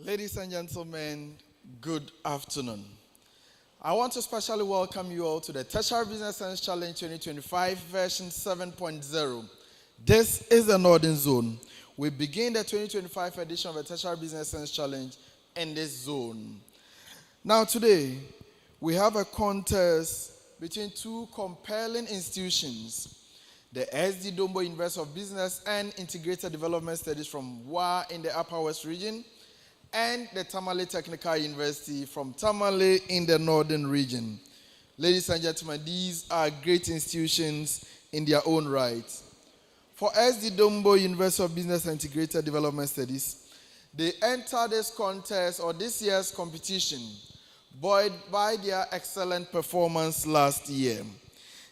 Ladies and gentlemen, good afternoon. I want to specially welcome you all to the Tertiary Business Science Challenge 2025 version 7.0. This is the Northern Zone. We begin the 2025 edition of the Tertiary Business Science Challenge in this zone. Now today, we have a contest between two compelling institutions. The Dombo University of Business and Integrated Development Studies from WA in the Upper West region, and the Tamale Technical University from Tamale in the Northern region. Ladies and gentlemen, these are great institutions in their own right. For Dombo University of Business and Integrated Development Studies, they entered this contest or this year's competition buoyed by their excellent performance last year.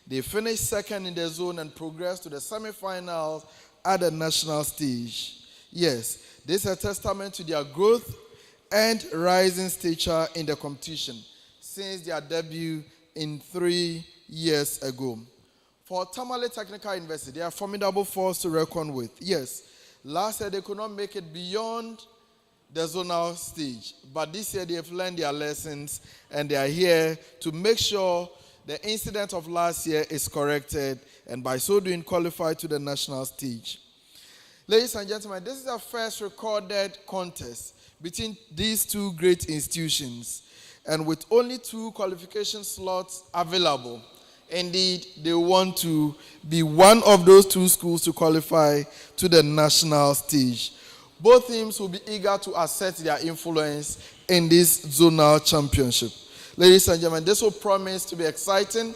They finished second in the zone and progressed to the semi-finals at the national stage. Yes, this is a testament to their growth and rising stature in the competition since their debut in 3 years ago. For Tamale Technical University, they are a formidable force to reckon with. Yes, last year they could not make it beyond the zonal stage, but this year they have learned their lessons and they are here to make sure the incident of last year is corrected and by so doing qualify to the national stage. Ladies and gentlemen, this is the first recorded contest between these two great institutions, and with only 2 qualification slots available. Indeed, they want to be one of those 2 schools to qualify to the national stage. Both teams will be eager to assert their influence in this zonal championship. Ladies and gentlemen, this will promise to be exciting.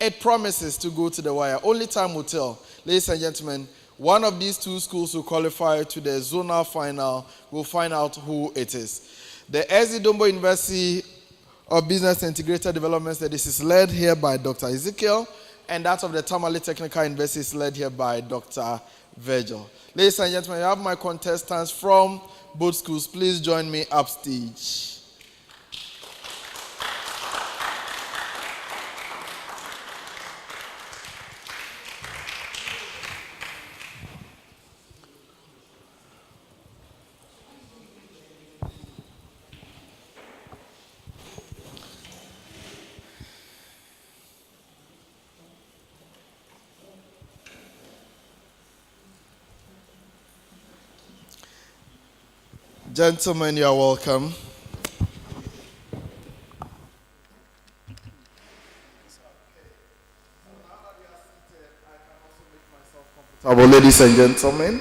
It promises to go to the wire. Only time will tell. Ladies and gentlemen, one of these 2 schools will qualify to the zonal final. We'll find out who it is. The Dombo University of Business and Integrated Development Studies is led here by Dr. Ezekiel, and that of the Tamale Technical University is led here by Dr. Virgil. Ladies and gentlemen, I have my contestants from both schools. Please join me upstage. Gentlemen, you are welcome. Ladies and gentlemen.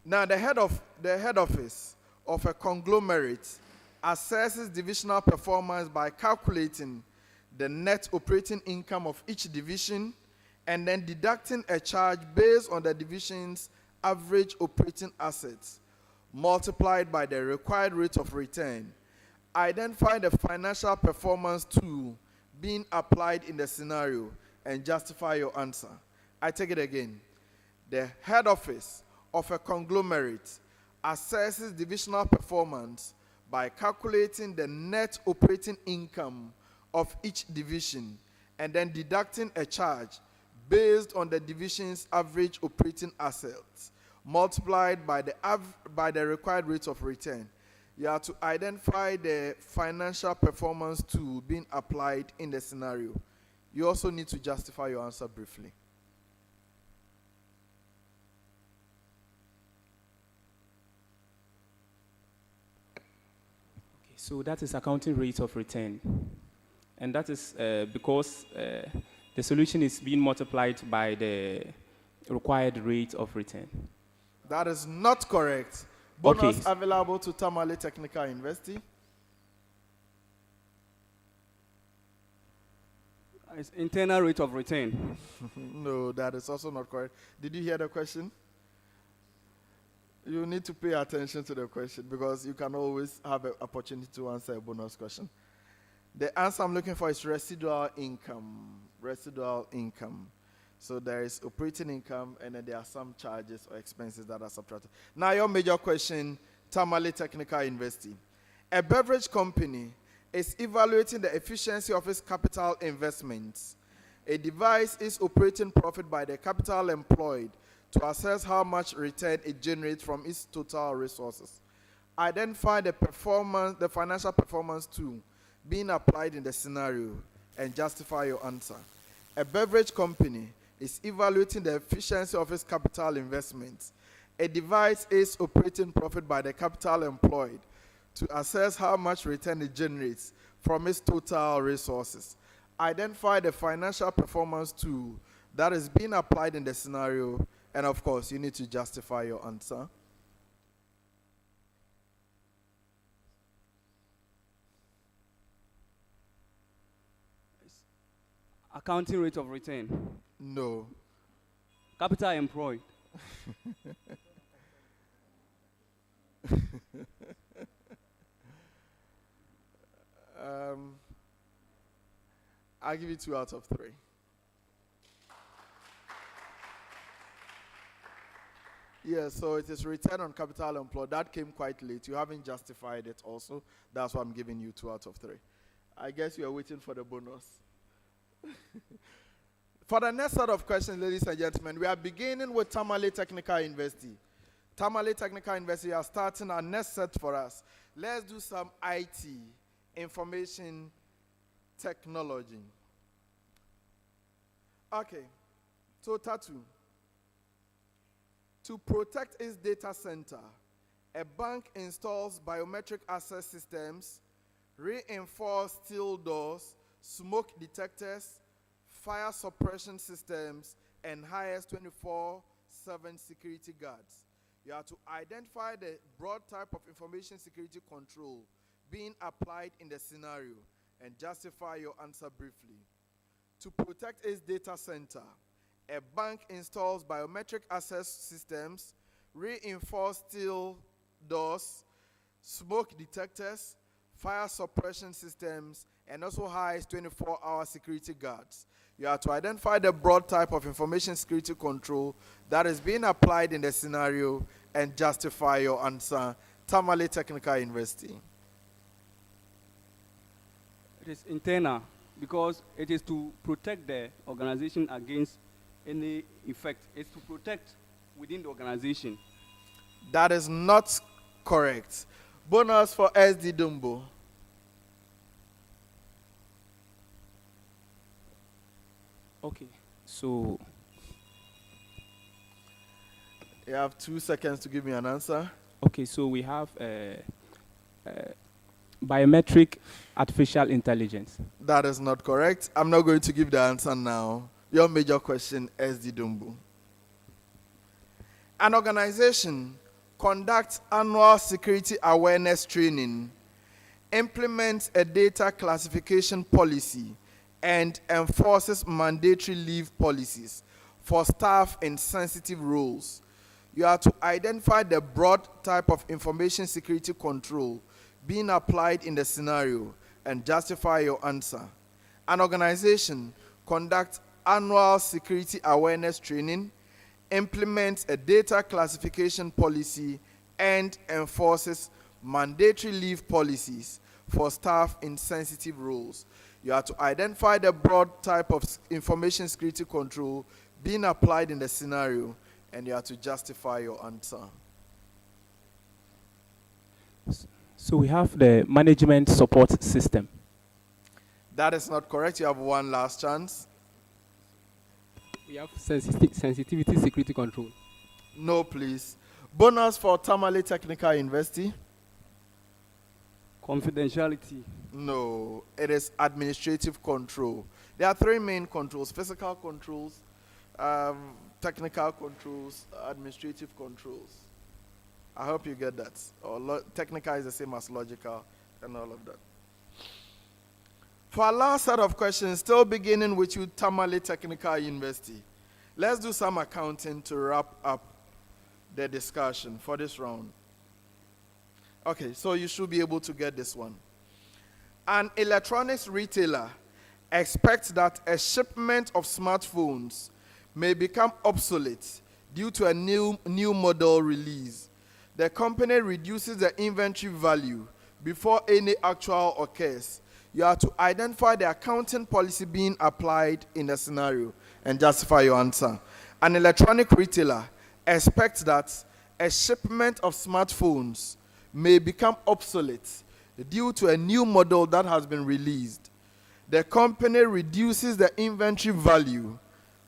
Now, the head office of a conglomerate assesses divisional performance by calculating the net operating income of each division and then deducting a charge based on the division's average operating assets multiplied by the required rate of return. Identify the financial performance tool being applied in the scenario and justify your answer. I take it again. The head office of a conglomerate assesses divisional performance by calculating the net operating income of each division and then deducting a charge based on the division's average operating assets multiplied by the required rate of return. You have to identify the financial performance tool being applied in the scenario. You also need to justify your answer briefly. Okay, so that is accounting rate of return. And that is because the solution is being multiplied by the required rate of return. That is not correct. Bonus available to Tamale Technical University. It's internal rate of return. No, that is also not correct. Did you hear the question? You need to pay attention to the question because you can always have an opportunity to answer a bonus question. The answer I'm looking for is residual income. Residual income. So there is operating income, and then there are some charges or expenses that are subtracted. Now your major question, Tamale Technical University. A beverage company is evaluating the efficiency of its capital investments. A device is operating profit by the capital employed to assess how much return it generates from its total resources. Identify the financial performance tool being applied in the scenario and justify your answer. A beverage company is evaluating the efficiency of its capital investments. A device is operating profit by the capital employed to assess how much return it generates from its total resources. Identify the financial performance tool that is being applied in the scenario, and of course, you need to justify your answer. Accounting rate of return. No. Capital employed. I'll give you 2 out of 3. Yeah, so it is return on capital employed. That came quite late. You haven't justified it also. That's why I'm giving you 2 out of 3. I guess you are waiting for the bonus. For the next set of questions, ladies and gentlemen, we are beginning with Tamale Technical University. Tamale Technical University are starting our next set for us. Let's do some IT, information technology. Okay, so Tatu. To protect its data center, a bank installs biometric access systems, reinforced steel doors, smoke detectors, fire suppression systems, and hires 24/7 security guards. You have to identify the broad type of information security control being applied in the scenario and justify your answer briefly. To protect its data center, a bank installs biometric access systems, reinforced steel doors, smoke detectors, fire suppression systems, and also hires 24-hour security guards. You have to identify the broad type of information security control that is being applied in the scenario and justify your answer. Tamale Technical University. It is internal because it is to protect the organization against any effect. It's to protect within the organization. That is not correct. Bonus for SD Dombo. Okay, so You have 2 seconds to give me an answer. okay, so we have biometric artificial intelligence. That is not correct. I'm not going to give the answer now. Your major question, SD Dombo. An organization conducts annual security awareness training, implements a data classification policy, and enforces mandatory leave policies for staff in sensitive roles. You are to identify the broad type of information security control being applied in the scenario and justify your answer. An organization conducts annual security awareness training, implements a data classification policy, and enforces mandatory leave policies for staff in sensitive roles. You are to identify the broad type of information security control being applied in the scenario, and you have to justify your answer. So we have the management support system. That is not correct. You have one last chance. We have sensitivity security control. No, please. Bonus for Tamale Technical University. Confidentiality. No, it is administrative control. There are three main controls: physical controls, technical controls, administrative controls. I hope you get that. Technical is the same as logical and all of that. For our last set of questions, still beginning with you, Tamale Technical University. Let's do some accounting to wrap up the discussion for this round. Okay, so you should be able to get this one. An electronics retailer expects that a shipment of smartphones may become obsolete due to a new model release. The company reduces the inventory value before any actual occurs. You have to identify the accounting policy being applied in the scenario and justify your answer. An electronic retailer expects that a shipment of smartphones may become obsolete due to a new model that has been released. The company reduces the inventory value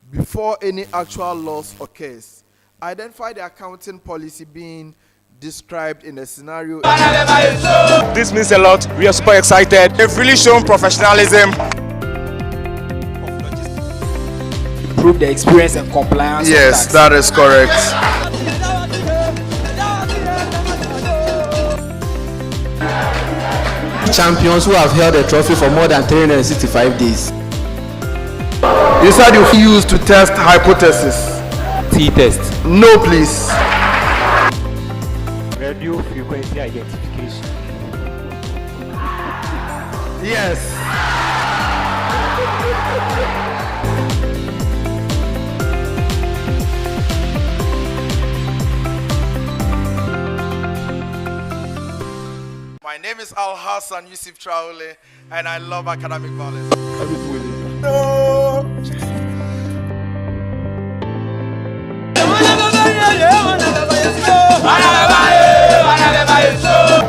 before any actual loss occurs. Identify the accounting policy being described in the scenario. This means a lot. We are super excited. They've really shown professionalism. Improve the experience and compliance. Yes, that is correct. Champions who have held the trophy for more than 365 days. You said you used to test hypothesis. T-test. No, please. Radio frequency identification. Yes. My name is Al Hassan Yusuf Traore, and I love academic violence. No.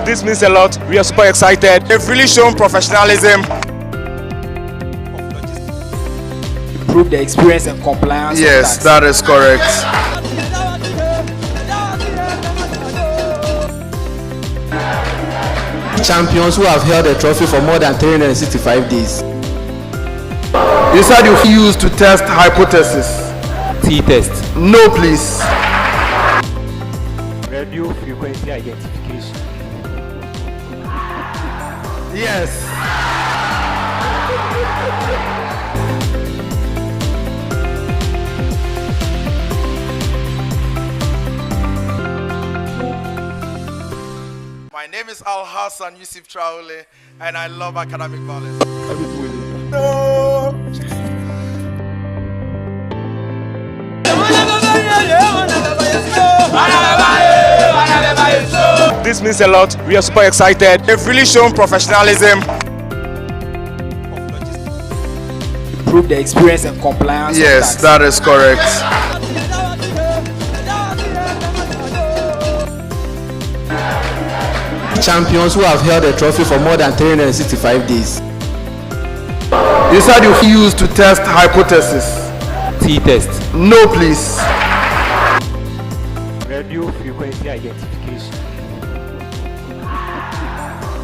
This means a lot. We are super excited. They've really shown professionalism. Improve the experience and compliance. Yes, that is correct. Champions who have held the trophy for more than 365 days. You said you used to test hypothesis. T-test. No, please. Radio frequency identification. Yes. My name is Al Hassan Yusuf Traore, and I love academic violence. No. This means a lot. We are super excited. They've really shown professionalism. Improve the experience and compliance. Yes, that is correct. Champions who have held the trophy for more than 365 days. You said you used to test hypothesis. T-test. No, please. Radio frequency identification.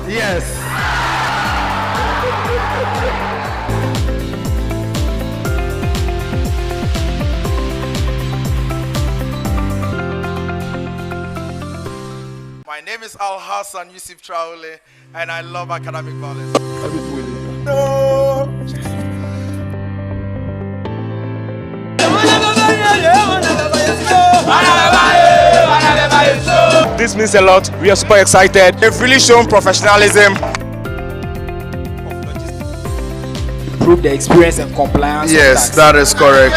Yes. name is Al Hassan Yusuf Traore, and I love academic violence. This means a lot. We are super excited. They've really shown professionalism. Prove the experience and compliance. Yes, that is correct.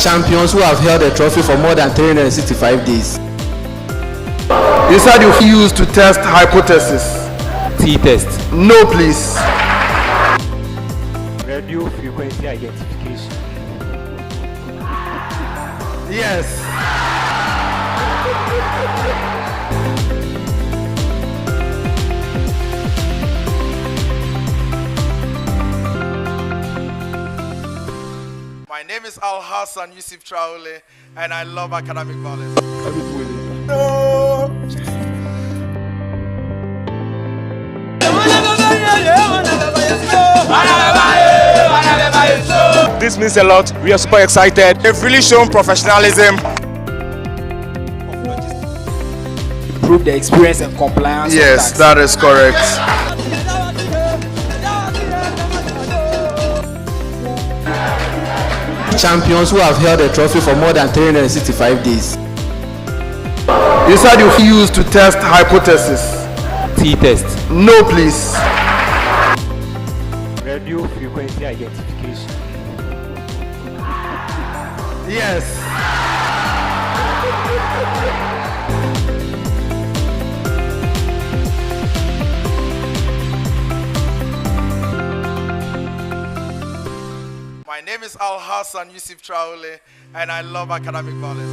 Champions who have held the trophy for more than 365 days. You said you used to test hypothesis. T-test. No, please. Radio frequency identification. Yes. My name is Al Hassan Yusuf Traore, and I love academic violence. This means a lot. We are super excited. They've really shown professionalism. Prove the experience and compliance. Yes, that is correct. Champions who have held the trophy for more than 365 days. You said you used to test hypothesis. T-test. No, please. Radio frequency identification. Yes. My name is Al Hassan Yusuf Traore, and I love academic violence.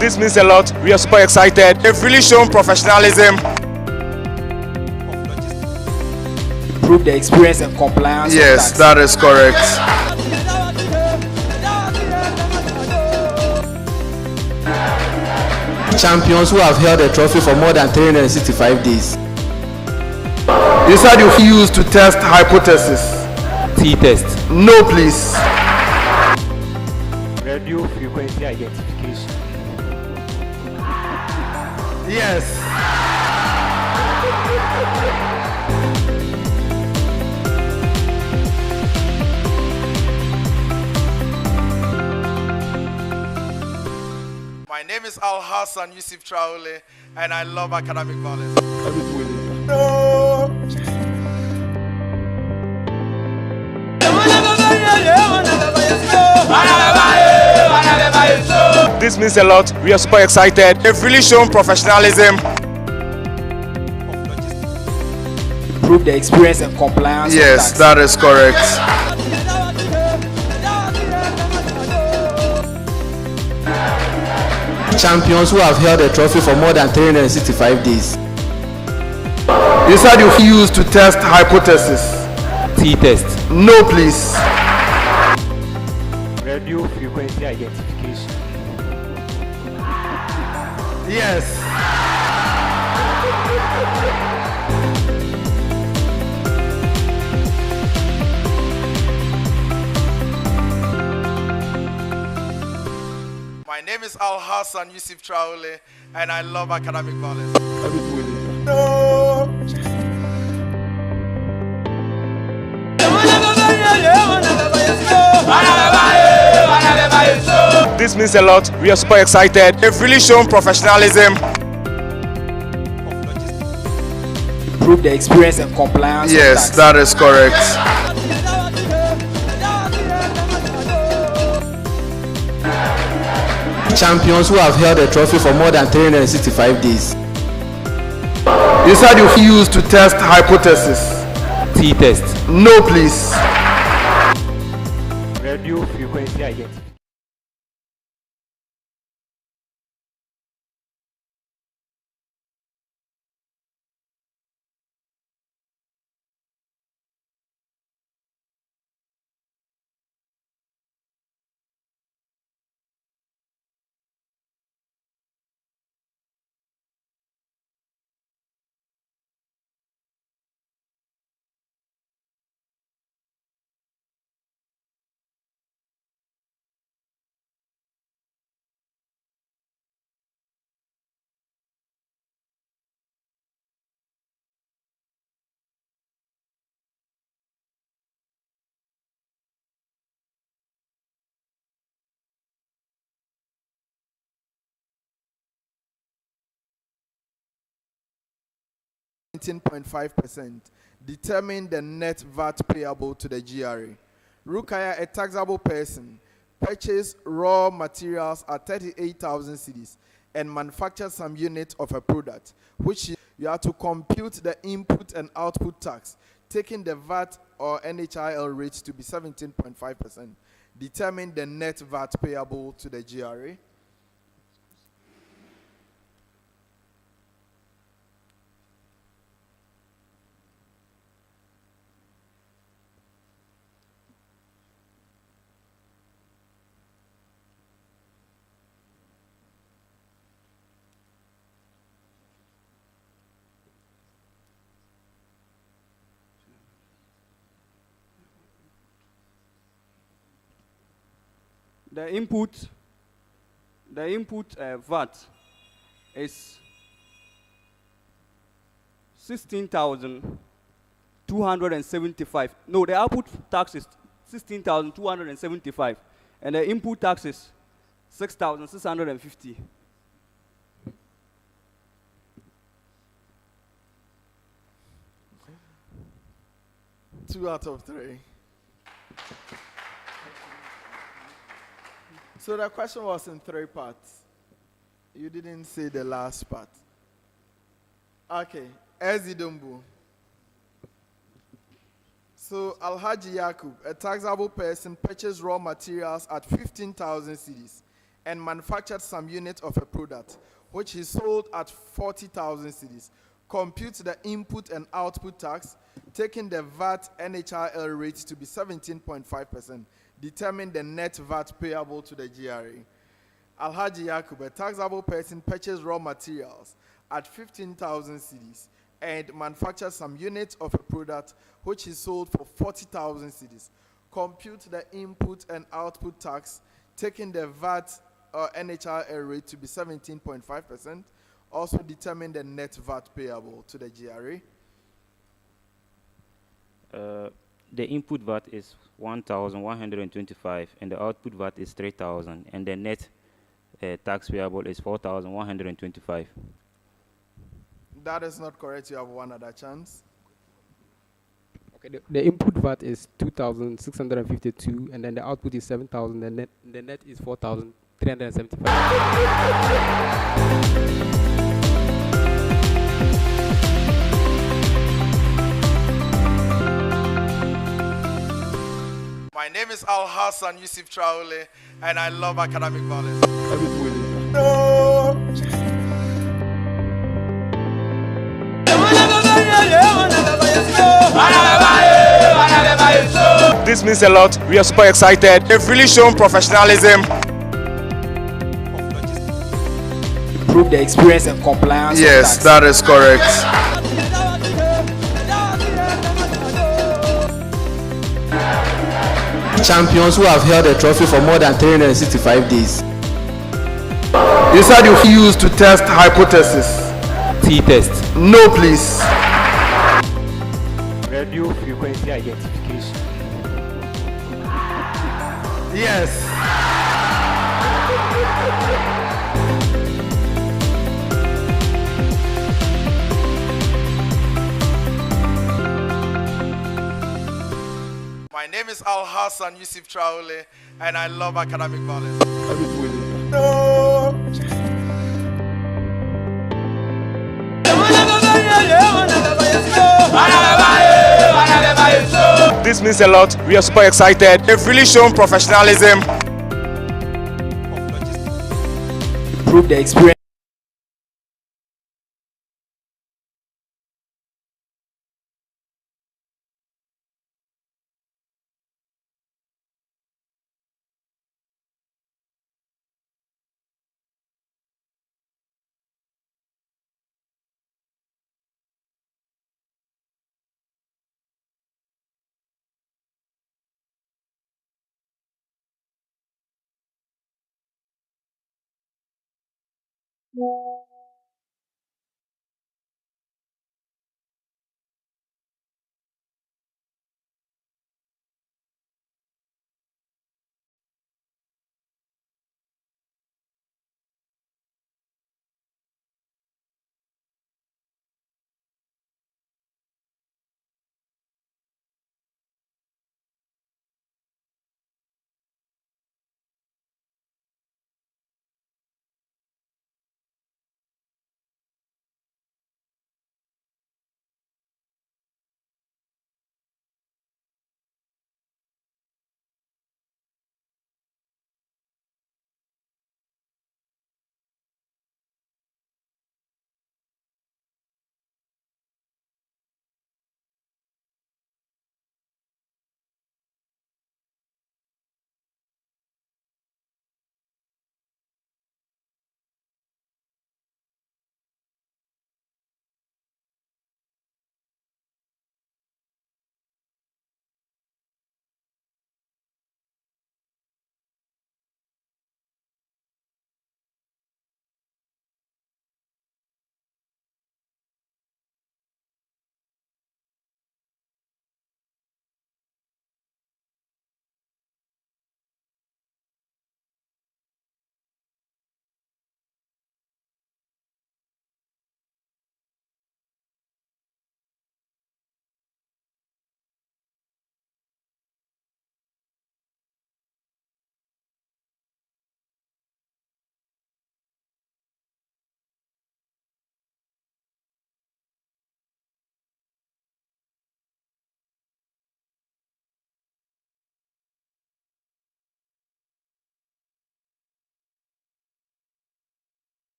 This means a lot. We are super excited. They've really shown professionalism. Prove the experience and compliance. Yes, that is correct. Champions who have held the trophy for more than 365 days. You said you used to test hypothesis. T-test. No, please. Radio frequency identification. Yes. My name is Al Hassan Yusuf Traore, and I love academic violence. This means a lot. We are super excited. They've really shown professionalism. Prove the experience and compliance. Yes, that is correct. Champions who have held the trophy for more than 365 days. You said you used to test hypothesis. T-test. No, please. Radio frequency identification. Yes. My name is Al Hassan Yusuf Traore, and I love academic violence. This means a lot. We are super excited. They've really shown professionalism. Prove the experience and compliance. Yes, that is correct. Champions who have held the trophy for more than 365 days. You said you used to test hypothesis. T-test. No, please. Radio frequency identification. 17.5%. Determine the net VAT payable to the GRA. Rukaya, a taxable person, purchased raw materials at 38,000 cedis and manufactured some unit of a product, which you have to compute the input and output tax, taking the VAT or NHIL rate to be 17.5%. Determine the net VAT payable to the GRA. The input VAT is 16,275. No, the output tax is 16,275, and the input tax is 6,650. Two out of three. So the question was in three parts. You didn't say the last part. Okay, Dombo. So Alhaji Yakub, a taxable person, purchased raw materials at 15,000 cedis and manufactured some unit of a product, which he sold at 40,000 cedis. Compute the input and output tax, taking the VAT NHIL rate to be 17.5%. Determine the net VAT payable to the GRA. Alhaji Yakub, a taxable person, purchased raw materials at 15,000 cedis and manufactured some units of a product which he sold for 40,000 cedis. Compute the input and output tax, taking the VAT or NHIL rate to be 17.5%. Also determine the net VAT payable to the GRA. The input VAT is 1,125 and the output VAT is 3,000 and the net tax payable is 4,125. That is not correct. You have one other chance. Okay, the input VAT is 2,652 and then the output is 7,000 and the net is 4,375. My name is Al Hassan Yusuf Traore, and I love academic violence. No. This means a lot. We are super excited. They've really shown professionalism. Improve the experience and compliance. Yes, that is correct. Champions who have held the trophy for more than 365 days. You said you used to test hypothesis. T-test. No, please. Radio frequency identification. Yes. My name is Al Hassan Yusuf Traore, and I love academic violence. No. This means a lot. We are super excited. They've really shown professionalism. Improve the experience.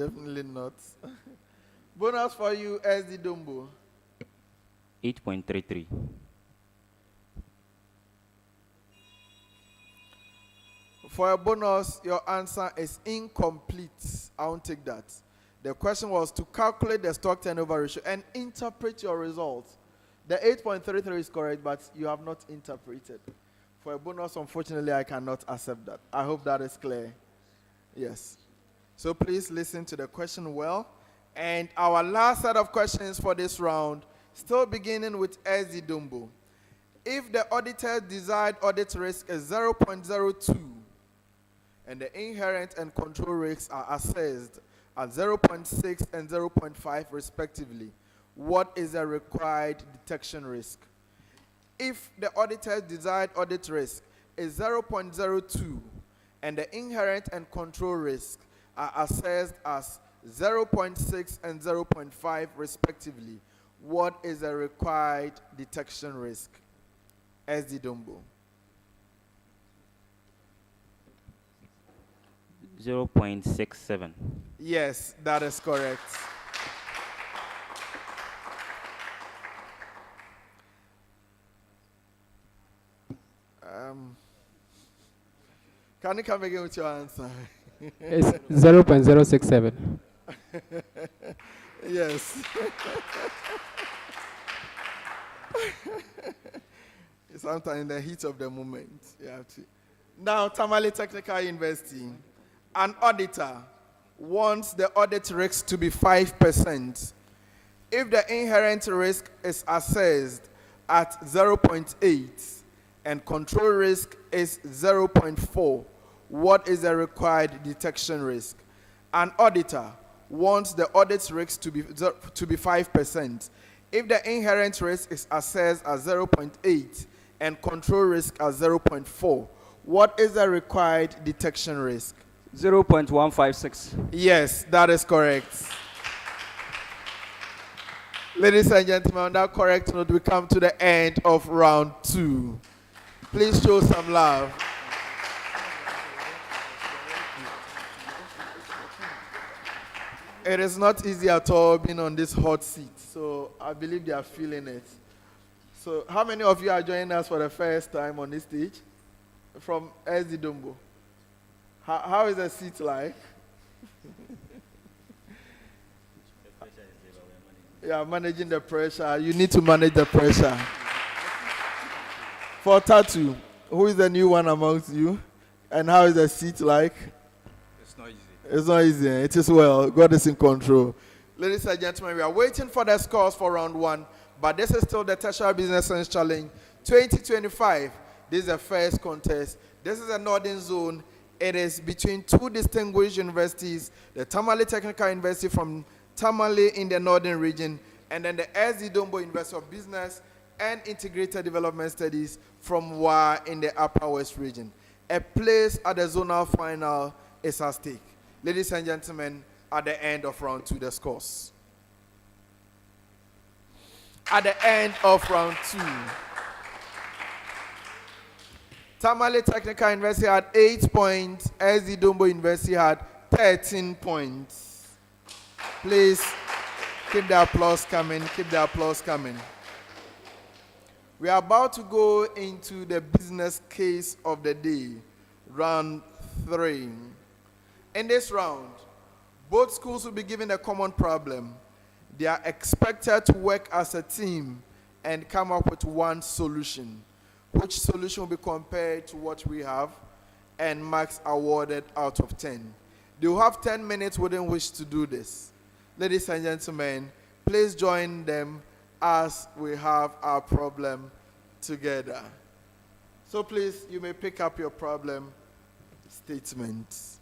Definitely not. Bonus for you, SD Dombo. 8.33. For a bonus, your answer is incomplete. I won't take that. The question was to calculate the stock turnover ratio and interpret your results. The 8.33 is correct, but you have not interpreted. For a bonus, unfortunately, I cannot accept that. I hope that is clear. Yes. So please listen to the question well. And our last set of questions for this round, still beginning with SD Dombo. If the auditor's desired audit risk is 0.02, and the inherent and control risks are assessed at 0.6 and 0.5 respectively, what is the required detection risk? If the auditor's desired audit risk is 0.02 and the inherent and control risks are assessed as 0.6 and 0.5 respectively, what is the required detection risk? SD Dombo. 0.67. Yes, that is correct. Can you come again with your answer? It's 0.067. Yes. Sometimes in the heat of the moment, you have to. Now, Tamale Technical University, an auditor wants the audit risk to be 5%. If the inherent risk is assessed at 0.8 and control risk is 0.4, what is the required detection risk? An auditor wants the audit risk to be 5%. If the inherent risk is assessed at 0.8 and control risk at 0.4, what is the required detection risk? 0.156. Yes, that is correct. Ladies and gentlemen, on that correct note, we come to the end of round 2. Please show some love. It is not easy at all being on this hot seat, so I believe they are feeling it. So how many of you are joining us for the first time on this stage? From SD Dombo. How is the seat like? Yeah, managing the pressure. You need to manage the pressure. For Tattoo, who is the new one amongst you? And how is the seat like? It's not easy. It's not easy. It is well. God is in control. Ladies and gentlemen, we are waiting for the scores for round 1, but this is still the Tertiary Business Science Challenge 2025. This is the first contest. This is a Northern Zone. It is between two distinguished universities, the Tamale Technical University from Tamale in the Northern region, and then the SD Dombo University of Business and Integrated Development Studies from Wa in the Upper West region. A place at the zonal final is at stake. Ladies and gentlemen, at the end of round 2, the scores. At the end of round 2, Tamale Technical University had 8 points. SD Dombo University had 13 points. Please keep the applause coming. Keep the applause coming. We are about to go into the business case of the day, round 3. In this round, both schools will be given a common problem. They are expected to work as a team and come up with one solution. Which solution will be compared to what we have and marks awarded out of 10. They will have 10 minutes within which to do this. Ladies and gentlemen, please join them as we have our problem together. So please, you may pick up your problem statements.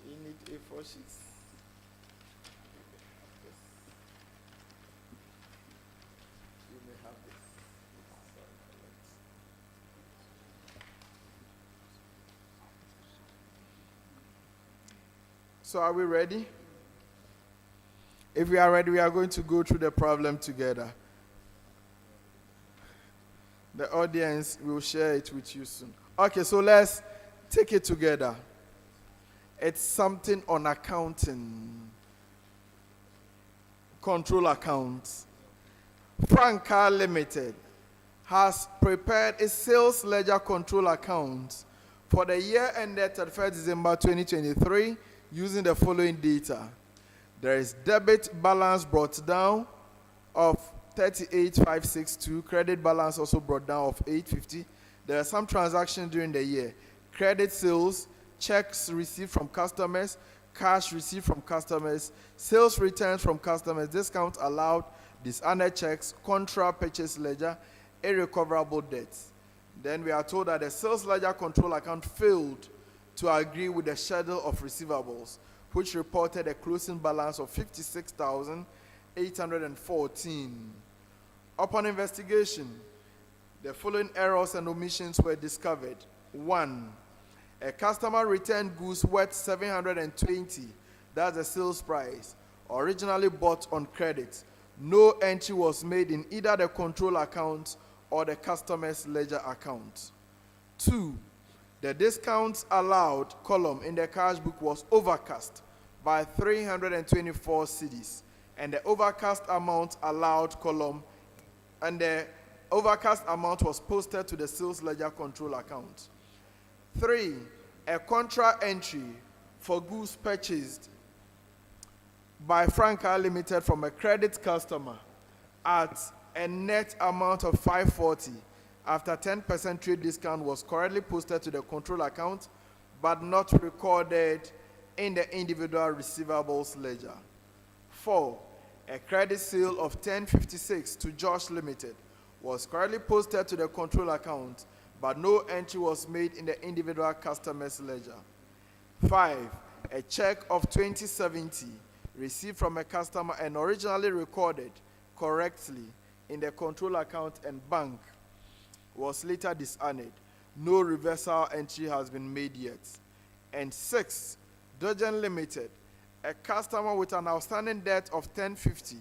You need A4 sheets. You may have this. So are we ready? If we are ready, we are going to go through the problem together. The audience will share it with you soon. Okay, so let's take it together. It's something on accounting. Control accounts. Franca Limited has prepared a sales ledger control account for the year ended 31st December 2023 using the following data. There is debit balance brought down of 38,562, credit balance also brought down of 850. There are some transactions during the year. Credit sales, checks received from customers, cash received from customers, sales returns from customers, discount allowed, dishonored checks, contra purchase ledger, irrecoverable debts. Then we are told that the sales ledger control account failed to agree with the schedule of receivables, which reported a closing balance of 56,814. Upon investigation, the following errors and omissions were discovered. 1. A customer returned goods worth 720, that's the sales price, originally bought on credit. No entry was made in either the control account or the customer's ledger account. 2. The discounts allowed column in the cash book was overcast by 324 cedis, and the overcast amount allowed column and the overcast amount was posted to the sales ledger control account. 3. A contra entry for goods purchased by Franca Limited from a credit customer at a net amount of 540 after 10% trade discount was correctly posted to the control account but not recorded in the individual receivables ledger. 4. A credit sale of 1056 to Josh Limited was correctly posted to the control account but no entry was made in the individual customer's ledger. 5. A check of 2070 received from a customer and originally recorded correctly in the control account and bank was later dishonored. No reversal entry has been made yet. And 6. Diedong Limited, a customer with an outstanding debt of 1050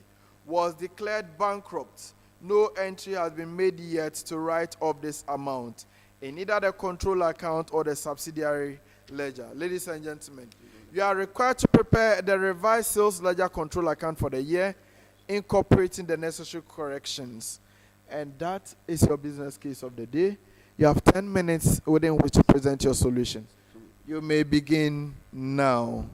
was declared bankrupt. No entry has been made yet to write off this amount in either the control account or the subsidiary ledger. Ladies and gentlemen, you are required to prepare the revised sales ledger control account for the year, incorporating the necessary corrections. And that is your business case of the day. You have 10 minutes within which to present your solution. You may begin now.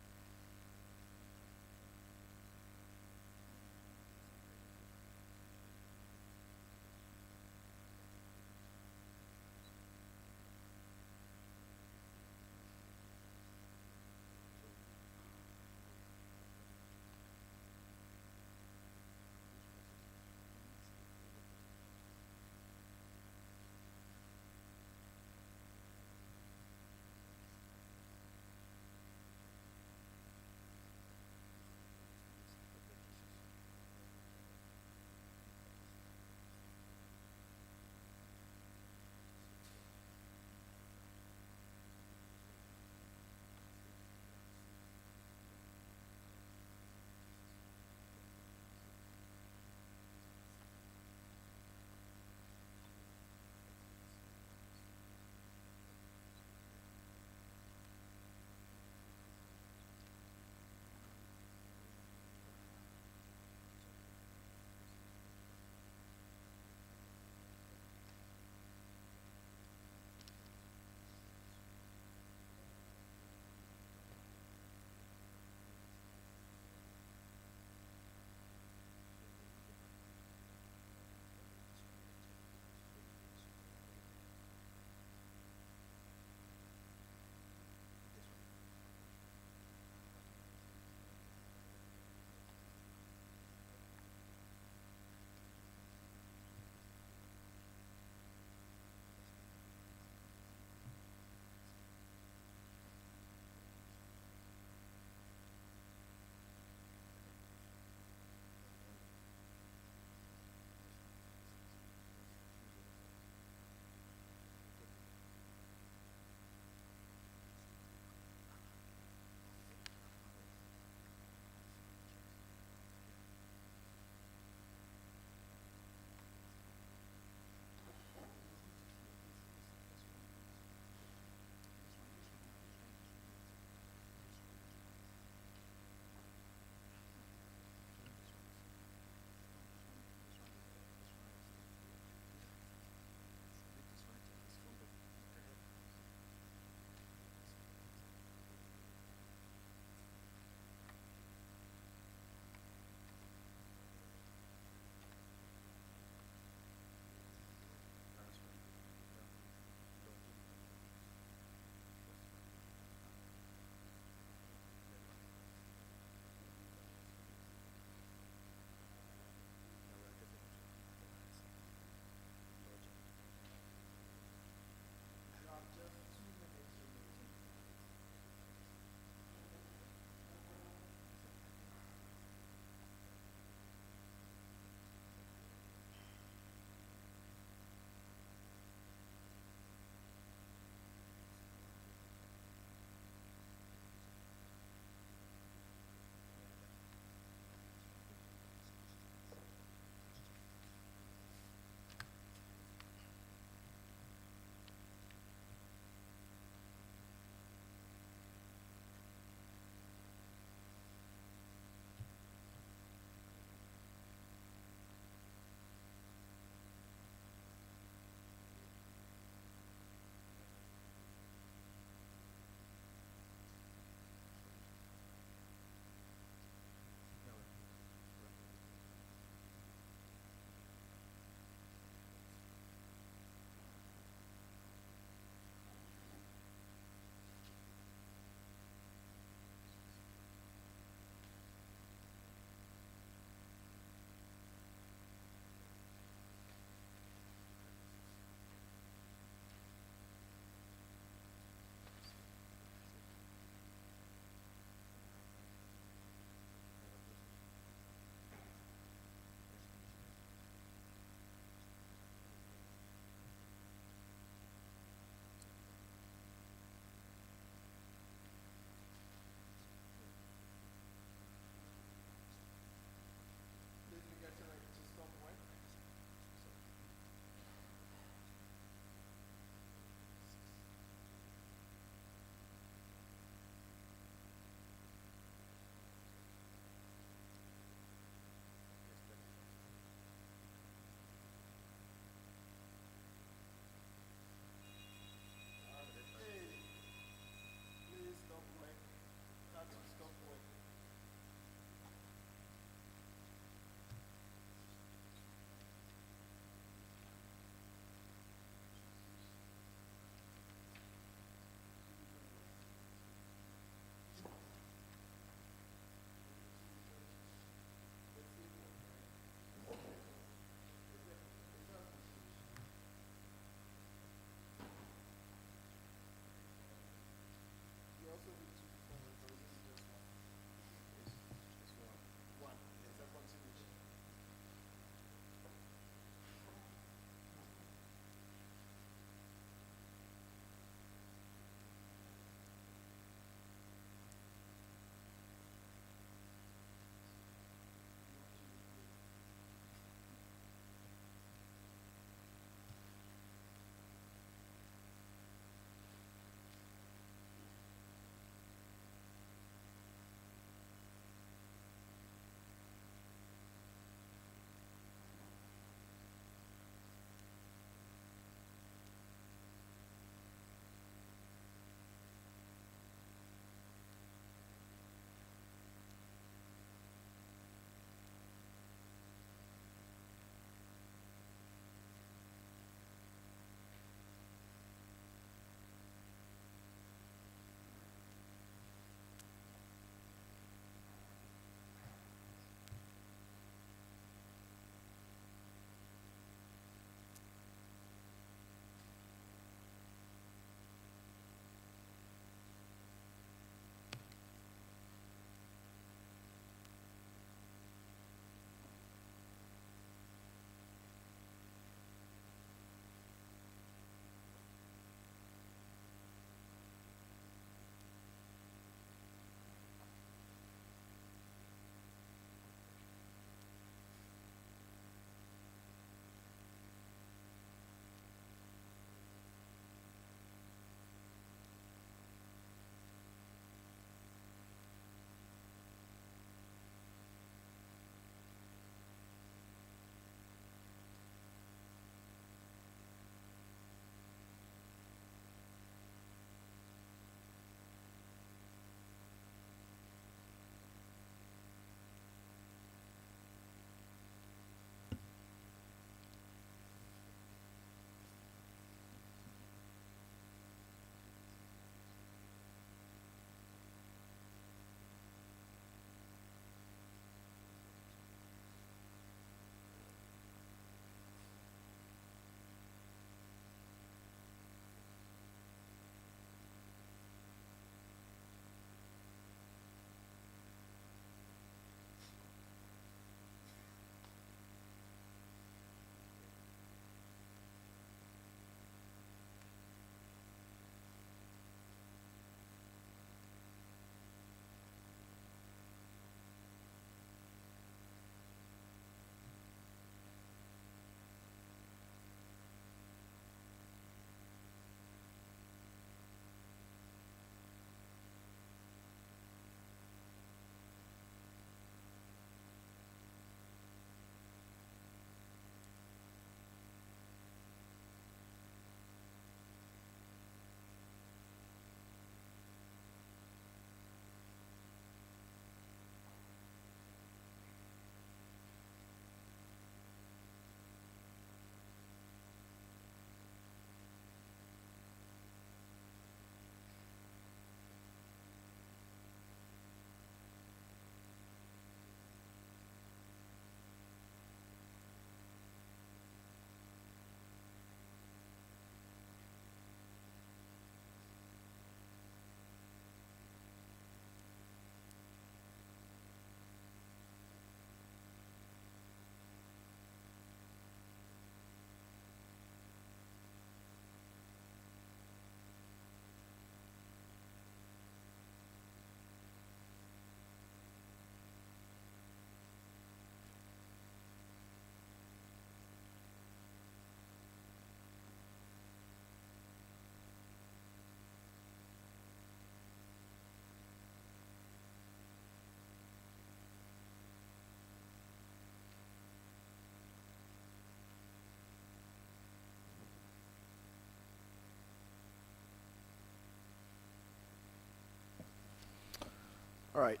All right.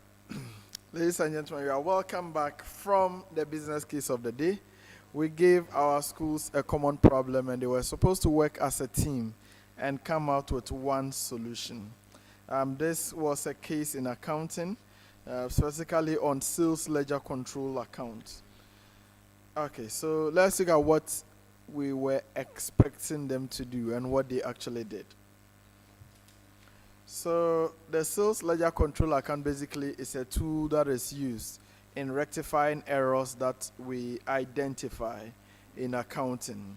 Ladies and gentlemen, you are welcome back from the business case of the day. We gave our schools a common problem and they were supposed to work as a team and come out with one solution. This was a case in accounting, specifically on sales ledger control account. Okay, so let's look at what we were expecting them to do and what they actually did. So the sales ledger control account basically is a tool that is used in rectifying errors that we identify in accounting.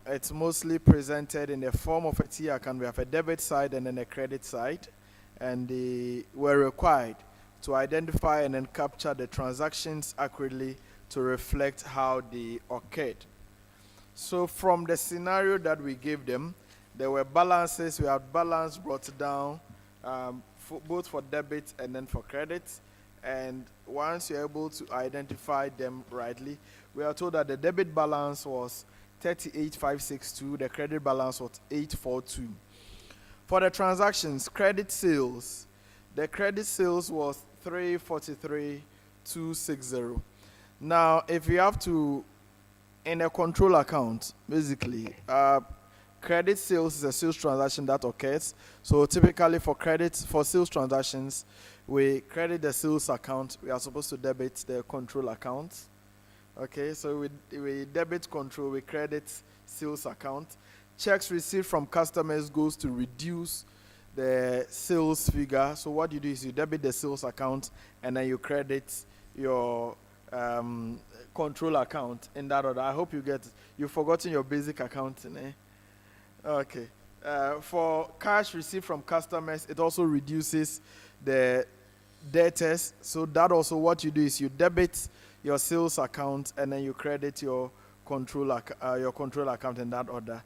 It's mostly presented in the form of a T account. We have a debit side and then a credit side, and they were required to identify and then capture the transactions accurately to reflect how they occurred. So from the scenario that we gave them, there were balances. We had balance brought down both for debit and then for credit. And once you're able to identify them rightly, we are told that the debit balance was 38,562, the credit balance was 842. For the transactions, credit sales, the credit sales was 343,260. Now, if you have to, in a control account, basically, credit sales is a sales transaction that occurs. So typically for sales transactions, we credit the sales account. We are supposed to debit the control account. Okay, so we debit control, we credit sales account. Checks received from customers goes to reduce the sales figure. So what you do is you debit the sales account and then you credit your control account in that order. I hope you get it. You've forgotten your basic accounting, eh? Okay. For cash received from customers, it also reduces the debtors. So that also what you do is you debit your sales account and then you credit your control account in that order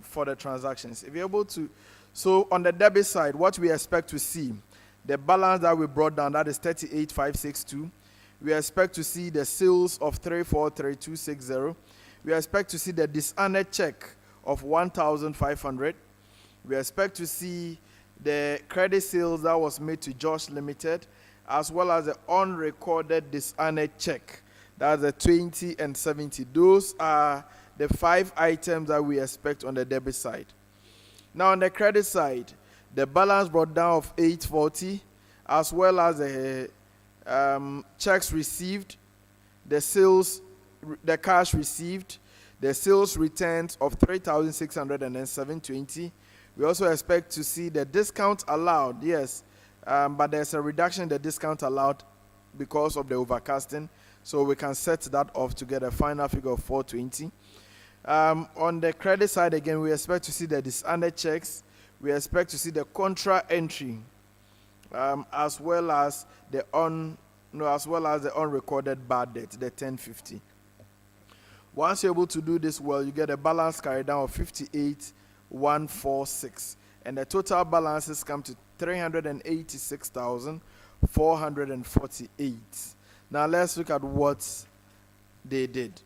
for the transactions. If you're able to, so on the debit side, what we expect to see, the balance that we brought down, that is 38,562. We expect to see the sales of 343260. We expect to see the dishonored check of 1,500. We expect to see the credit sales that was made to Josh Limited, as well as the unrecorded dishonored check. That's the 20 and 70. Those are the 5 items that we expect on the debit side. Now on the credit side, the balance brought down of 840, as well as the checks received, the sales, the cash received, the sales returns of 3,600 and then 720. We also expect to see the discount allowed, yes, but there's a reduction in the discount allowed because of the overcasting. So we can set that off to get a final figure of 420. On the credit side, again, we expect to see the dishonored checks. We expect to see the contra entry, as well as the unrecorded bad debt, the 1050. Once you're able to do this well, you get a balance carried down of 58,146, and the total balances come to 386,448. Now let's look at what they did.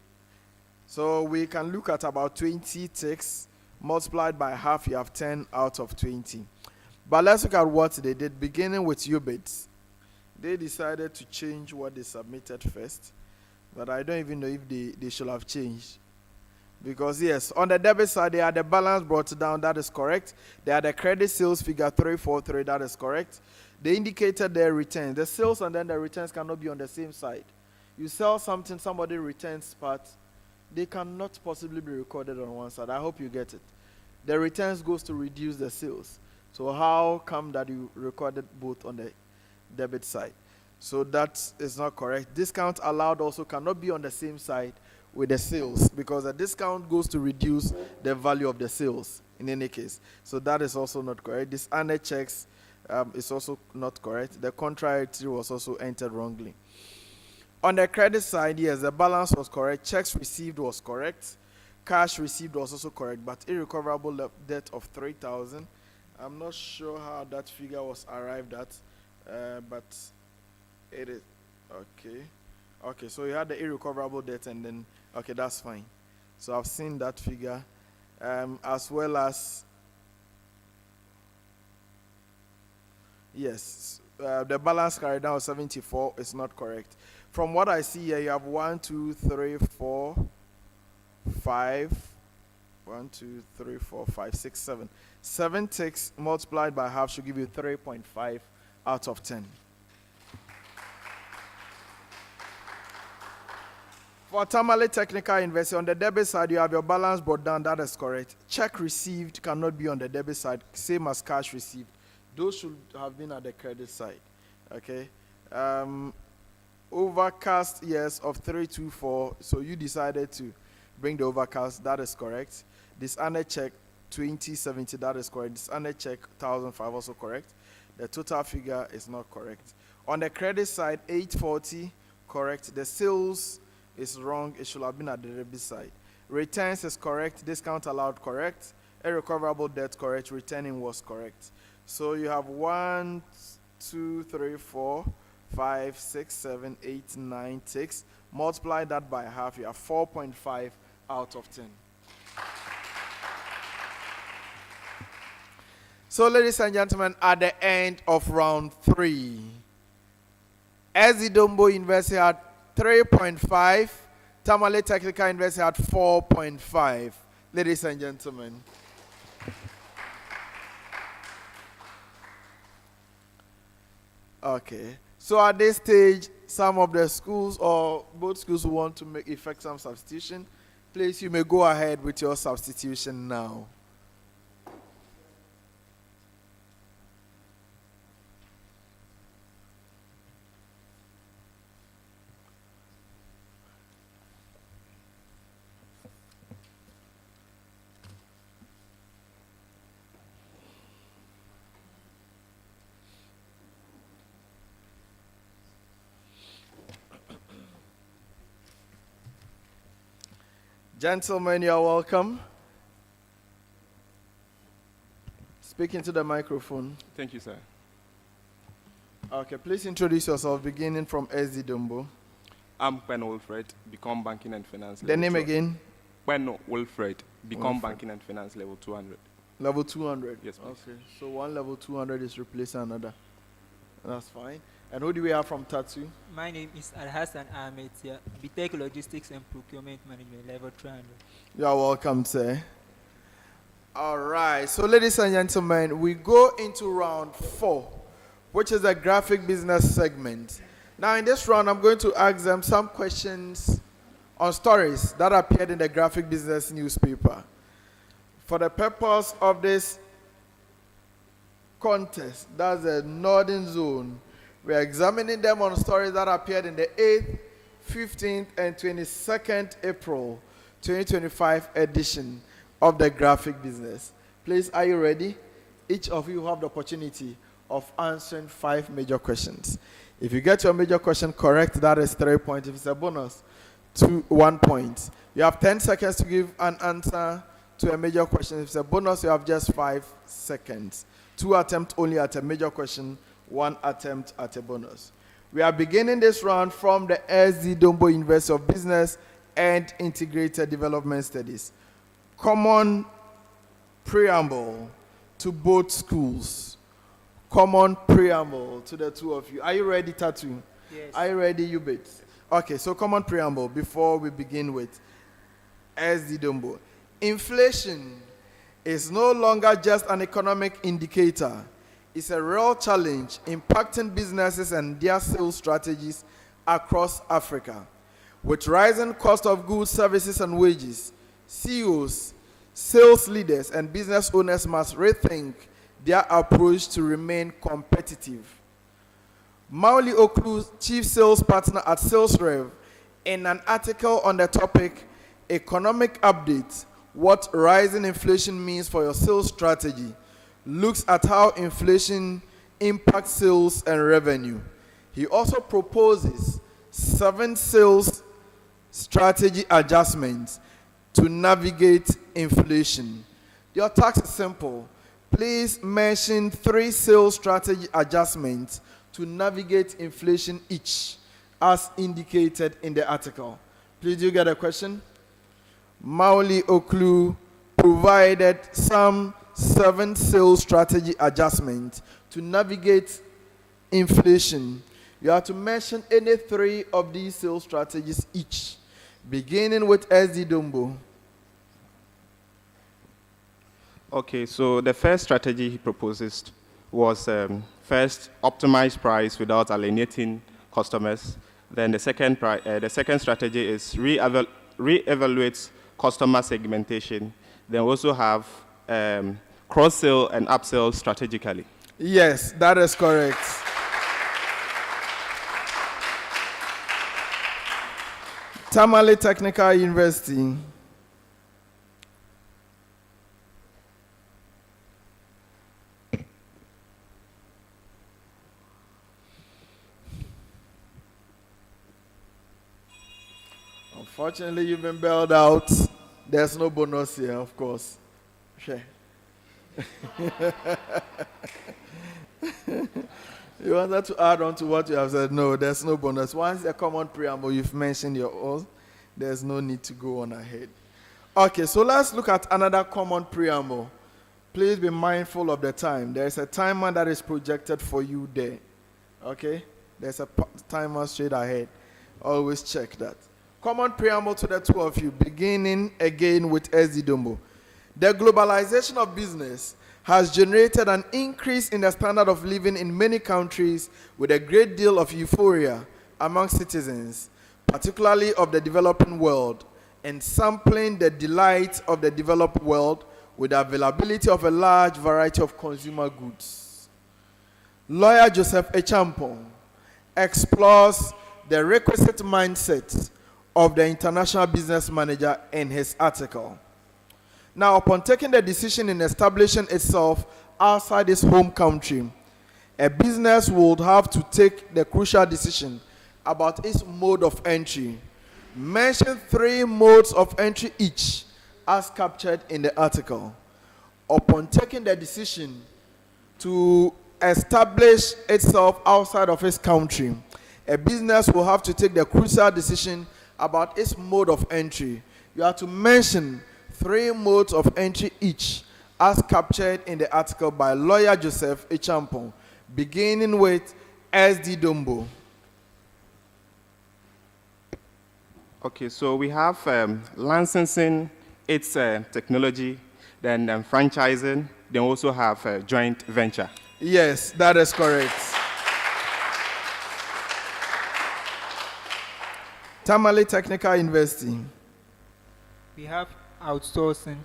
So we can look at about 20 ticks multiplied by half. You have 10 out of 20. But let's look at what they did, beginning with UBIDS. They decided to change what they submitted first, but I don't even know if they should have changed. Because yes, on the debit side, they had the balance brought down, that is correct. They had the credit sales figure 343, that is correct. They indicated their returns. The sales and then the returns cannot be on the same side. You sell something, somebody returns parts, they cannot possibly be recorded on one side. I hope you get it. The returns goes to reduce the sales. So how come that you recorded both on the debit side? So that is not correct. Discount allowed also cannot be on the same side with the sales, because the discount goes to reduce the value of the sales in any case. So that is also not correct. Dishonored checks is also not correct. The contrary was also entered wrongly. On the credit side, yes, the balance was correct. Checks received was correct. Cash received was also correct, but irrecoverable debt of 3,000. I'm not sure how that figure was arrived at, but it is okay. Okay, so you had the irrecoverable debt, and then okay, that's fine. So I've seen that figure, as well as yes. the balance carried down 74 is not correct. From what I see here, you have 1, 2, 3, 4, 5. 1, 2, 3, 4, 5, 6, 7. 7 ticks multiplied by half should give you 3.5 out of 10. For Tamale Technical University, on the debit side, you have your balance brought down. That is correct. Check received cannot be on the debit side, same as cash received. Those should have been at the credit side. Okay. Overcast, yes, of 324. So you decided to bring the overcast. That is correct. Dishonored check 2070. That is correct. Dishonored check 1005 also correct. The total figure is not correct. On the credit side, 840 correct. The sales is wrong. It should have been at the debit side. Returns is correct. Discount allowed correct. Irrecoverable debt correct. Returning was correct. So you have 1, 2, 3, 4, 5, 6, 7, 8, 9 ticks. Multiply that by half. You have 4.5 out of 10. So, ladies and gentlemen, at the end of round 3, Dombo University had 3.5, Tamale Technical University had 4.5. Ladies and gentlemen. Okay. So at this stage, some of the schools or both schools who want to effect some substitution, please, you may go ahead with your substitution now. Gentlemen, you're welcome. Speak into the microphone. Thank you, sir. Okay, please introduce yourself, beginning from SD Dombo. I'm Pen Wilfred, become banking and finance. The name again? Pen Wilfred, become banking and finance level 200. Level 200? Yes, please. Okay, so one level 200 is replacing another. That's fine. And who do we have from Tatu? My name is Alhassan Ahmed here, BTech Logistics and Procurement Management, level 300. You're welcome, sir. All right, so ladies and gentlemen, we go into round 4, which is the graphic business segment. Now, in this round, I'm going to ask them some questions on stories that appeared in the graphic business newspaper. For the purpose of this contest, that's the Northern Zone, we're examining them on stories that appeared in the 8th, 15th, and 22nd April 2025 edition of the graphic business. Please, are you ready? Each of you have the opportunity of answering 5 major questions. If you get your major question correct, that is 3 points. If it's a bonus, 1 point. You have 10 seconds to give an answer to a major question. If it's a bonus, you have just 5 seconds. 2 attempts only at a major question, 1 attempt at a bonus. We are beginning this round from the Dombo University of Business and Integrated Development Studies. Common preamble to both schools. Common preamble to the two of you. Are you ready, Tatu? Yes. Are you ready, UBIDS? Okay, so common preamble before we begin with Dombo. Inflation is no longer just an economic indicator. It's a real challenge impacting businesses and their sales strategies across Africa. With rising cost of goods, services, and wages, CEOs, sales leaders, and business owners must rethink their approach to remain competitive. Mauli Oklu, Chief Sales Partner at SalesRev, in an article on the topic, Economic Update, What Rising Inflation Means for Your Sales Strategy, looks at how inflation impacts sales and revenue. He also proposes 7 sales strategy adjustments to navigate inflation. Your task is simple. Please mention 3 sales strategy adjustments to navigate inflation each, as indicated in the article. Please, do you get a question? Mauli Oklu provided some 7 sales strategy adjustments to navigate inflation. You have to mention any three of these sales strategies each, beginning with SD Dombo. Okay, so the first strategy he proposes was first, optimize price without alienating customers. Then the second strategy is reevaluate customer segmentation. Then we also have cross-sell and upsell strategically. Yes, that is correct. Tamale Technical University. Unfortunately, you've been bailed out. There's no bonus here, of course. Sure. You wanted to add on to what you have said? No, there's no bonus. Once a common preamble, you've mentioned your own, there's no need to go on ahead. Okay, so let's look at another common preamble. Please be mindful of the time. There's a timer that is projected for you there. Okay? There's a timer straight ahead. Always check that. Common preamble to the two of you, beginning again with SD Dombo. The globalization of business has generated an increase in the standard of living in many countries with a great deal of euphoria among citizens, particularly of the developing world, and sampling the delights of the developed world with the availability of a large variety of consumer goods. Lawyer Joseph Echampong explores the requisite mindset of the international business manager in his article. Now, upon taking the decision in establishing itself outside its home country, a business would have to take the crucial decision about its mode of entry. Mention 3 modes of entry each, as captured in the article. Upon taking the decision to establish itself outside of its country, a business will have to take the crucial decision about its mode of entry. You have to mention 3 modes of entry each, as captured in the article by lawyer Joseph Echampong, beginning with SD Dombo. Okay, so we have licensing its technology, then franchising, then also have joint venture. Yes, that is correct. Tamale Technical University. We have outsourcing.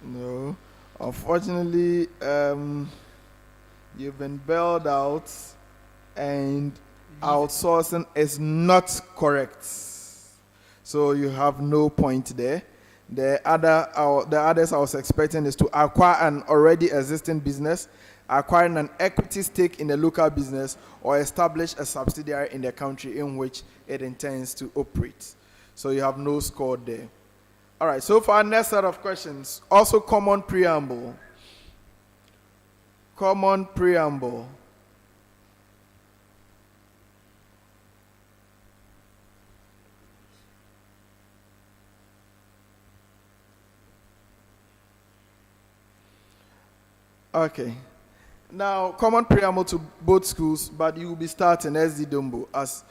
No, unfortunately, you've been bailed out, and outsourcing is not correct. So you have no point there. The others I was expecting is to acquire an already existing business, acquiring an equity stake in a local business, or establish a subsidiary in the country in which it intends to operate. So you have no score there. All right, so for our next set of questions, also common preamble. Common preamble. Okay. Now, common preamble to both schools, but you will be starting SD Dombo as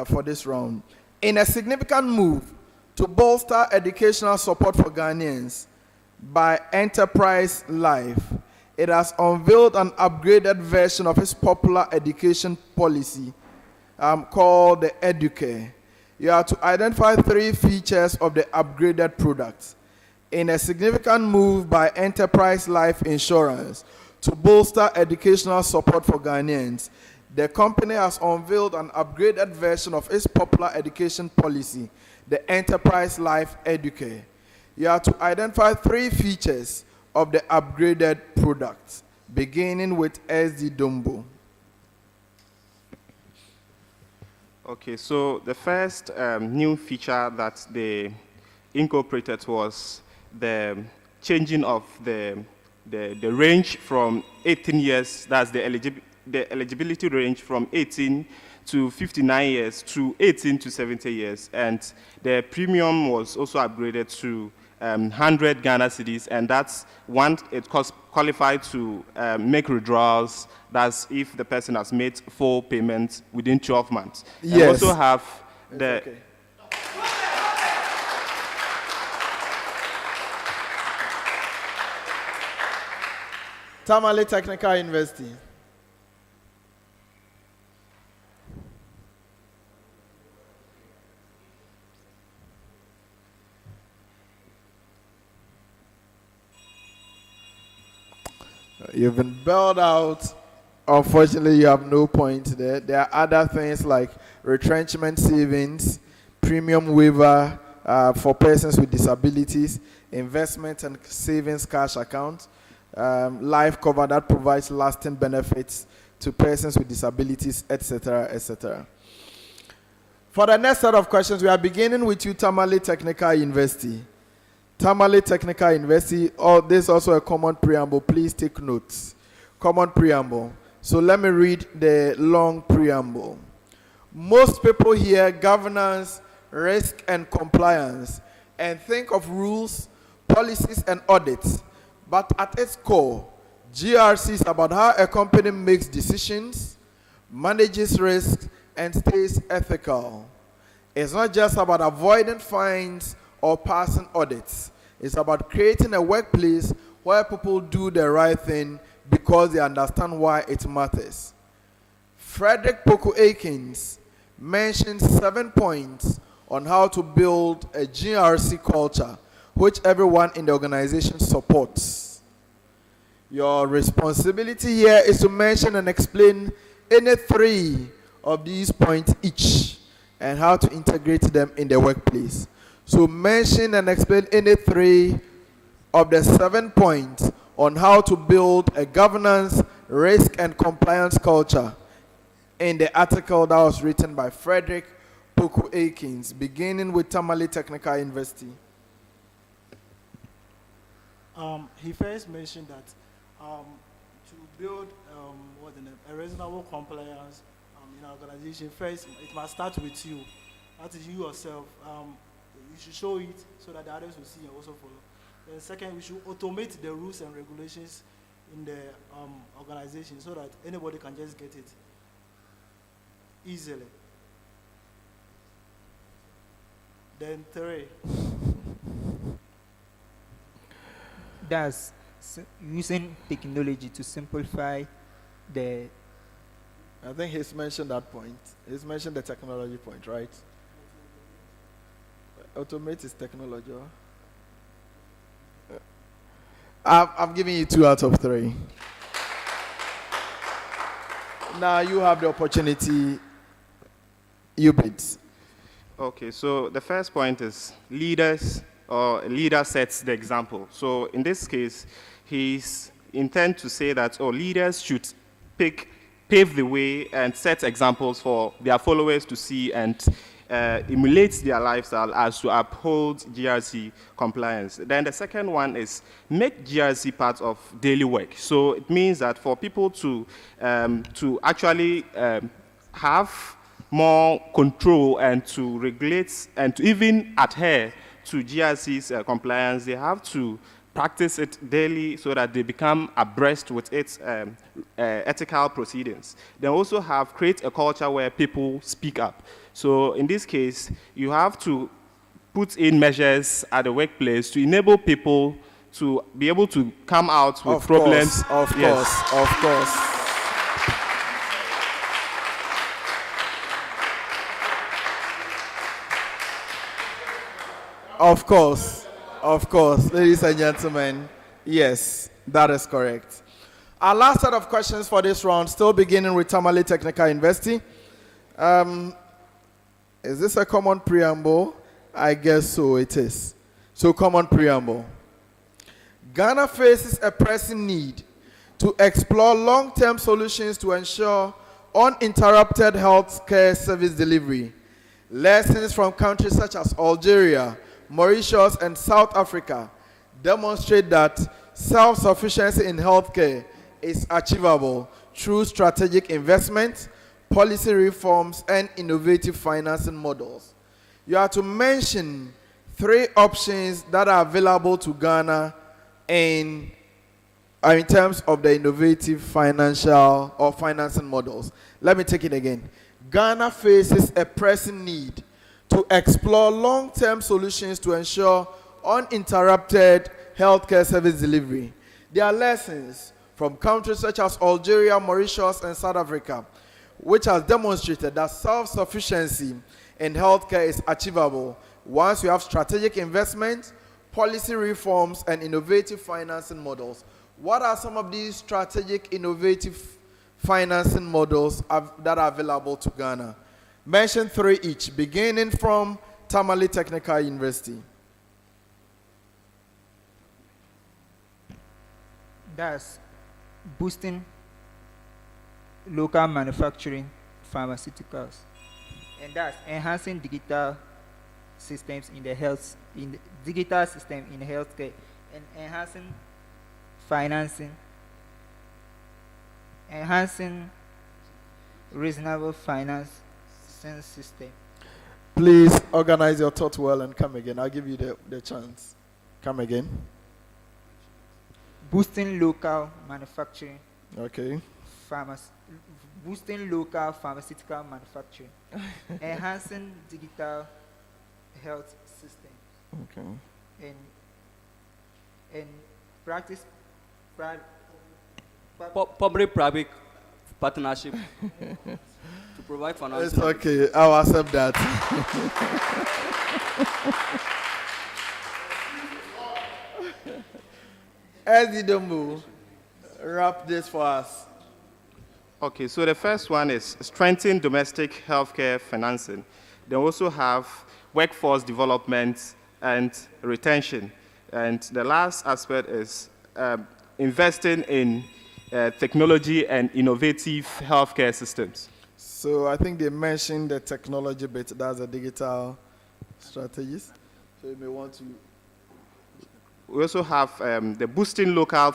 for this round. In a significant move to bolster educational support for Ghanaians by Enterprise Life, it has unveiled an upgraded version of its popular education policy called the Educare. You have to identify 3 features of the upgraded product. In a significant move by Enterprise Life Insurance to bolster educational support for Ghanaians, the company has unveiled an upgraded version of its popular education policy, the Enterprise Life Educare. You have to identify 3 features of the upgraded product, beginning with SD Dombo. Okay, so the first new feature that they incorporated was the changing of the range from 18 years, that's the eligibility range from 18 to 59 years to 18 to 70 years. And the premium was also upgraded to 100 Ghana cedis, and that's one, it qualified to make withdrawals. That's if the person has made full payments within 12 months. Yes. And we also have the... Okay. Tamale Technical University. You've been bailed out. Unfortunately, you have no point there. There are other things like retrenchment savings, premium waiver for persons with disabilities, investment and savings cash account, life cover that provides lasting benefits to persons with disabilities, etc., etc. For the next set of questions, we are beginning with you, Tamale Technical University. Tamale Technical University, this is also a common preamble. Please take notes. Common preamble. So let me read the long preamble. Most people hear governance, risk, and compliance and think of rules, policies, and audits. But at its core, GRC is about how a company makes decisions, manages risks, and stays ethical. It's not just about avoiding fines or passing audits. It's about creating a workplace where people do the right thing because they understand why it matters. Frederick Poku Akins mentioned 7 points on how to build a GRC culture which everyone in the organization supports. Your responsibility here is to mention and explain any 3 of these points each and how to integrate them in the workplace. So mention and explain any 3 of the 7 points on how to build a governance, risk, and compliance culture in the article that was written by Frederick Poku Akins, beginning with Tamale Technical University. He first mentioned that to build a reasonable compliance in an organization, first it must start with you. That is you yourself. You should show it so that the others will see and also follow. Then second, we should automate the rules and regulations in the organization so that anybody can just get it easily. Then 3. That's using technology to simplify the... I think he's mentioned that point. He's mentioned the technology point, right? Automate is technology. I'm giving you 2 out of 3. Now you have the opportunity. UBIDS. Okay, so the first point is leaders, or a leader sets the example. So in this case, he's intent to say that leaders should pave the way and set examples for their followers to see and emulate their lifestyle as to uphold GRC compliance. Then the second one is make GRC part of daily work. So it means that for people to actually have more control and to regulate and to even adhere to GRC's compliance, they have to practice it daily so that they become abreast with its ethical proceedings. They also have create a culture where people speak up. So in this case, you have to put in measures at the workplace to enable people to be able to come out with problems. Of course. Of course, ladies and gentlemen, yes, that is correct. Our last set of questions for this round, still beginning with Tamale Technical University. Is this a common preamble? I guess so, it is. So, common preamble. Ghana faces a pressing need to explore long-term solutions to ensure uninterrupted health care service delivery. Lessons from countries such as Algeria, Mauritius, and South Africa demonstrate that self-sufficiency in healthcare is achievable through strategic investment, policy reforms, and innovative financing models. You are to mention 3 options that are available to Ghana in terms of the innovative financial or financing models. Let me take it again. Ghana faces a pressing need to explore long-term solutions to ensure uninterrupted healthcare service delivery. There are lessons from countries such as Algeria, Mauritius, and South Africa, which has demonstrated that self-sufficiency in healthcare is achievable once you have strategic investment, policy reforms, and innovative financing models. What are some of these strategic, innovative financing models that are available to Ghana? Mention 3 each, beginning from Tamale Technical University. That's boosting local manufacturing pharmaceuticals, and that's enhancing digital systems in the healthcare, and enhancing financing, enhancing reasonable finance system. Please organize your thought well and come again. I'll give you the chance. Come again. Boosting local manufacturing. Okay. Boosting local pharmaceutical manufacturing. Enhancing digital health systems. Okay. And practice public-private partnership to provide financing. It's okay. I'll accept that. Dombo, wrap this for us. Okay, so the first one is strengthen domestic healthcare financing. They also have workforce development and retention. And the last aspect is investing in technology and innovative healthcare systems. So I think they mentioned the technology bit, that's the digital strategies. So you may want to. We also have the boosting local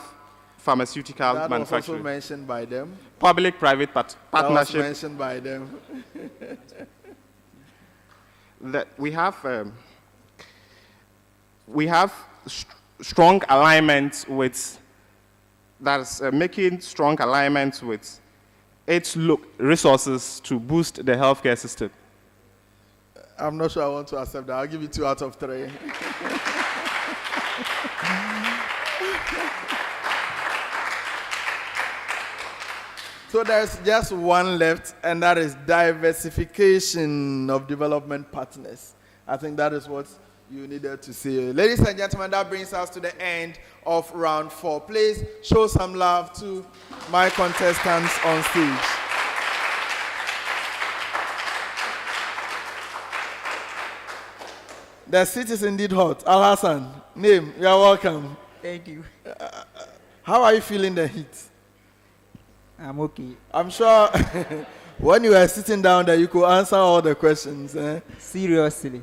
pharmaceutical that manufacturing. That was also mentioned by them. Public-private partnership. That was mentioned by them. That we have strong alignment with, that's making strong alignment with its resources to boost the healthcare system. I'm not sure I want to accept that. I'll give you 2 out of 3. So there's just one left, and that is diversification of development partners. I think that is what you needed to say. Ladies and gentlemen, that brings us to the end of round 4. Please show some love to my contestants on stage. The seat is indeed hot. Al Hassan, name, you are welcome. Thank you. How are you feeling the heat? I'm okay. I'm sure when you were sitting down there, you could answer all the questions. Seriously.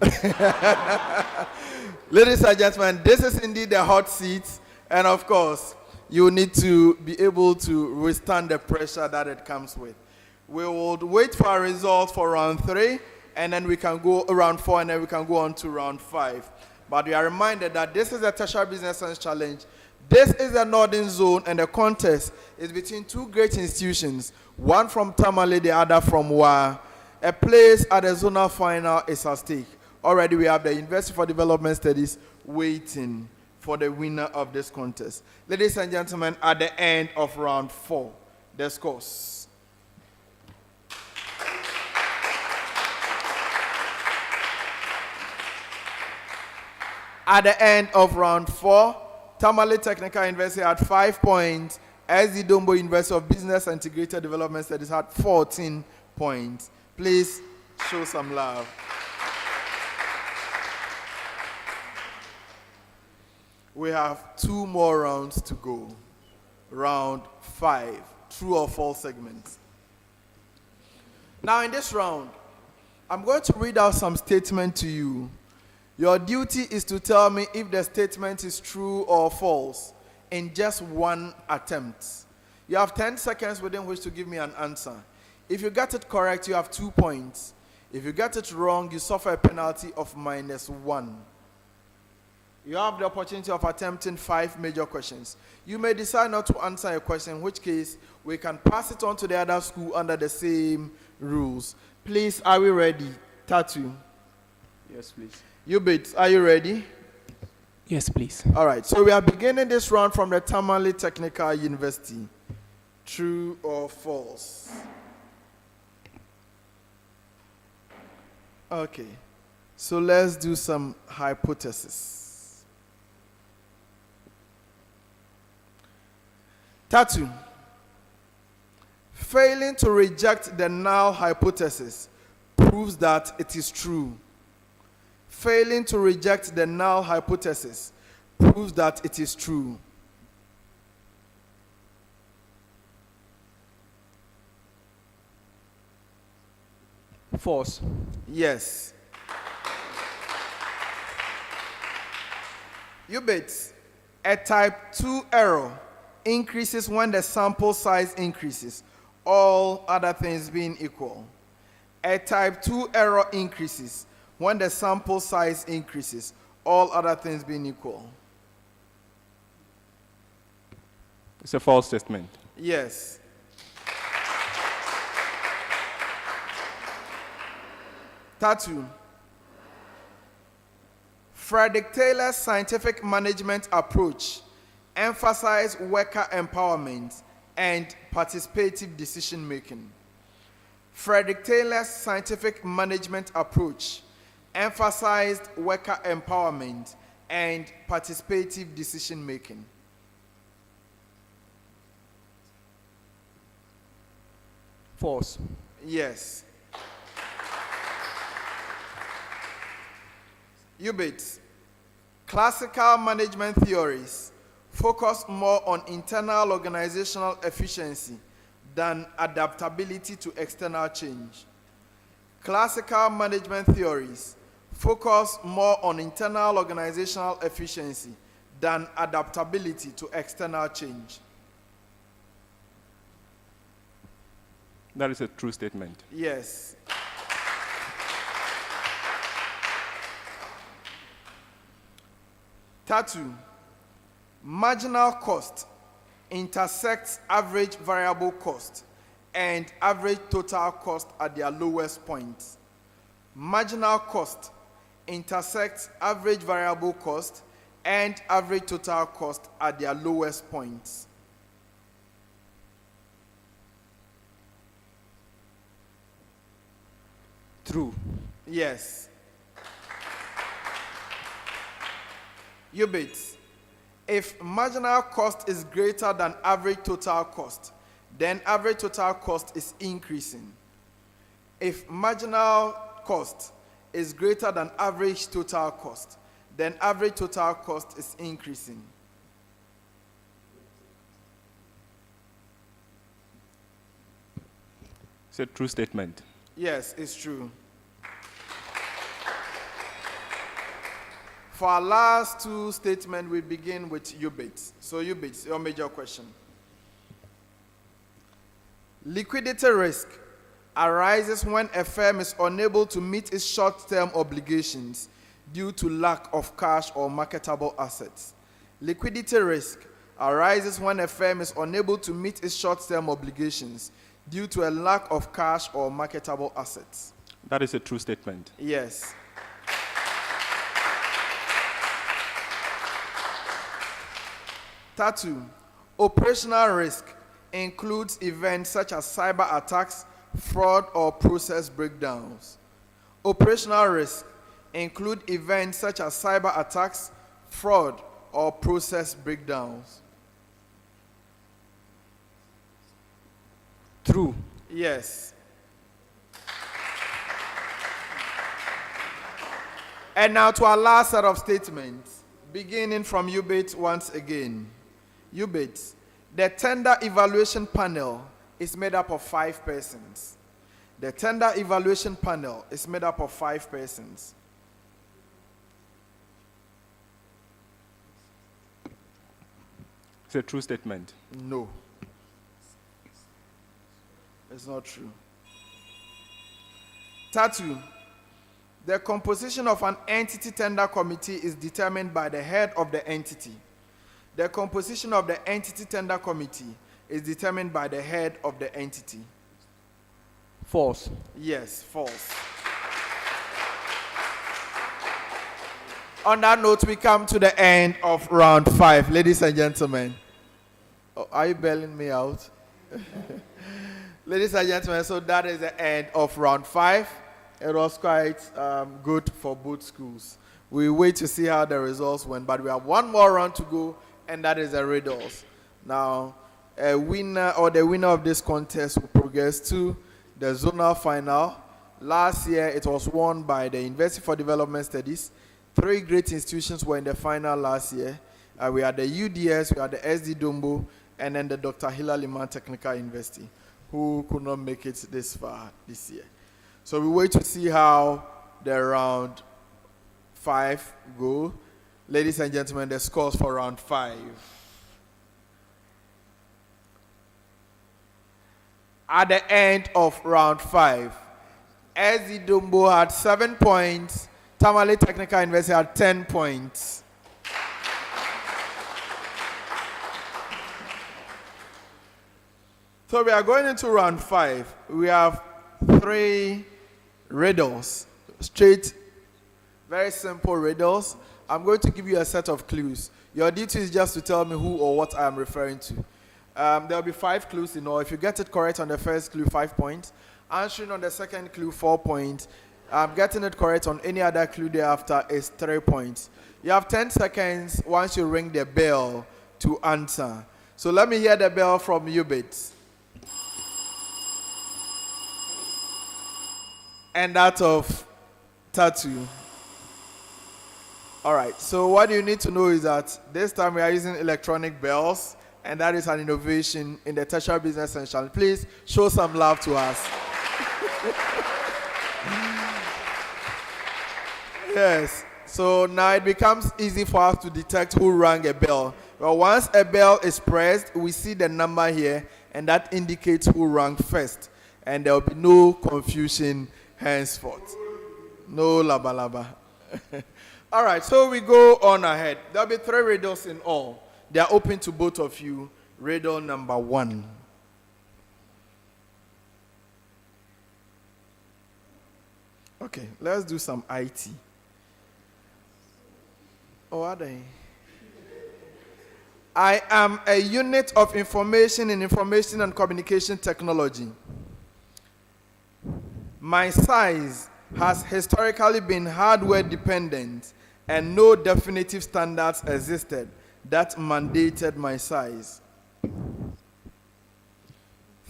Ladies and gentlemen, this is indeed the hot seat. And of course, you need to be able to withstand the pressure that it comes with. We will wait for our results for round 3, and then we can go around 4, and then we can go on to round 5. But we are reminded that this is a Tertiary Business Science Challenge. This is the Northern Zone, and the contest is between 2 great institutions, one from Tamale, the other from Wa. A place at the zonal final is at stake. Already we have the University for Development Studies waiting for the winner of this contest. Ladies and gentlemen, at the end of round 4, the scores. At the end of round 4, Tamale Technical University had 5 points. Dombo University of Business and Integrated Development Studies had 14 points. Please show some love. We have 2 more rounds to go. Round 5, true or false segments. Now in this round, I'm going to read out some statement to you. Your duty is to tell me if the statement is true or false in just one attempt. You have 10 seconds within which to give me an answer. If you get it correct, you have 2 points. If you get it wrong, you suffer a penalty of -1. You have the opportunity of attempting 5 major questions. You may decide not to answer a question, in which case we can pass it on to the other school under the same rules. Please, are we ready? Tattoo. Yes, please. UBIDS, are you ready? Yes, please. All right, so we are beginning this round from the Tamale Technical University. True or false? Okay, so let's do some hypothesis. Tattoo. Failing to reject the null hypothesis proves that it is true. Failing to reject the null hypothesis proves that it is true. False. Yes. UBIDS, a type 2 error increases when the sample size increases, all other things being equal. A type 2 error increases when the sample size increases, all other things being equal. It's a false statement. Yes. Tattoo. Frederick Taylor's scientific management approach emphasized worker empowerment and participative decision making. Frederick Taylor's scientific management approach emphasized worker empowerment and participative decision making. False. Yes. UBIDS, classical management theories focus more on internal organizational efficiency than adaptability to external change. Classical management theories focus more on internal organizational efficiency than adaptability to external change. That is a true statement. Yes. Tattoo. Marginal cost intersects average variable cost and average total cost at their lowest points. Marginal cost intersects average variable cost and average total cost at their lowest points. True. Yes. UBIDS, if marginal cost is greater than average total cost, then average total cost is increasing. If marginal cost is greater than average total cost, then average total cost is increasing. It's a true statement. Yes, it's true. For our last two statements, we begin with UBIDS. So UBIDS, your major question. Liquidity risk arises when a firm is unable to meet its short-term obligations due to lack of cash or marketable assets. Liquidity risk arises when a firm is unable to meet its short-term obligations due to a lack of cash or marketable assets. That is a true statement. Yes. Tattoo. Operational risk includes events such as cyber attacks, fraud, or process breakdowns. Operational risk include events such as cyber attacks, fraud, or process breakdowns. True. Yes. And now to our last set of statements, beginning from UBIDS once again. UBIDS, the tender evaluation panel is made up of 5 persons. The tender evaluation panel is made up of 5 persons. It's a true statement. No. It's not true. Tattoo. The composition of an entity tender committee is determined by the head of the entity. The composition of the entity tender committee is determined by the head of the entity. False. Yes, false. On that note, we come to the end of round 5. Ladies and gentlemen. Oh, are you bailing me out? Ladies and gentlemen, so that is the end of round 5. It was quite good for both schools. We wait to see how the results went, but we have one more round to go, and that is the riddles. Now, a winner or the winner of this contest will progress to the zonal final. Last year, it was won by the University for Development Studies. 3 great institutions were in the final last year. We had the UDS, we had the SD-Dombo, and then the Dr. Hila Liman Technical University, who could not make it this far this year. So we wait to see how the round 5 go. Ladies and gentlemen, the scores for round 5. At the end of round 5, SD-Dombo had 7 points. Tamale Technical University had 10 points. So we are going into round 5. We have 3 riddles, straight, very simple riddles. I'm going to give you a set of clues. Your duty is just to tell me who or what I am referring to. There will be 5 clues in all. If you get it correct on the first clue, 5 points. Answering on the second clue, 4 points. Getting it correct on any other clue thereafter is 3 points. You have 10 seconds once you ring the bell to answer. So let me hear the bell from UBIDS. And that of Tattoo. All right, so what you need to know is that this time we are using electronic bells, and that is an innovation in the Tertiary Business Essential. Please show some love to us. Yes, so now it becomes easy for us to detect who rang a bell. Well, once a bell is pressed, we see the number here, and that indicates who rang first. And there will be no confusion henceforth. No laba laba. All right, so we go on ahead. There'll be 3 riddles in all. They are open to both of you. Riddle number 1. Okay, let's do some IT. Oh, are they? I am a unit of information in information and communication technology. My size has historically been hardware dependent, and no definitive standards existed that mandated my size.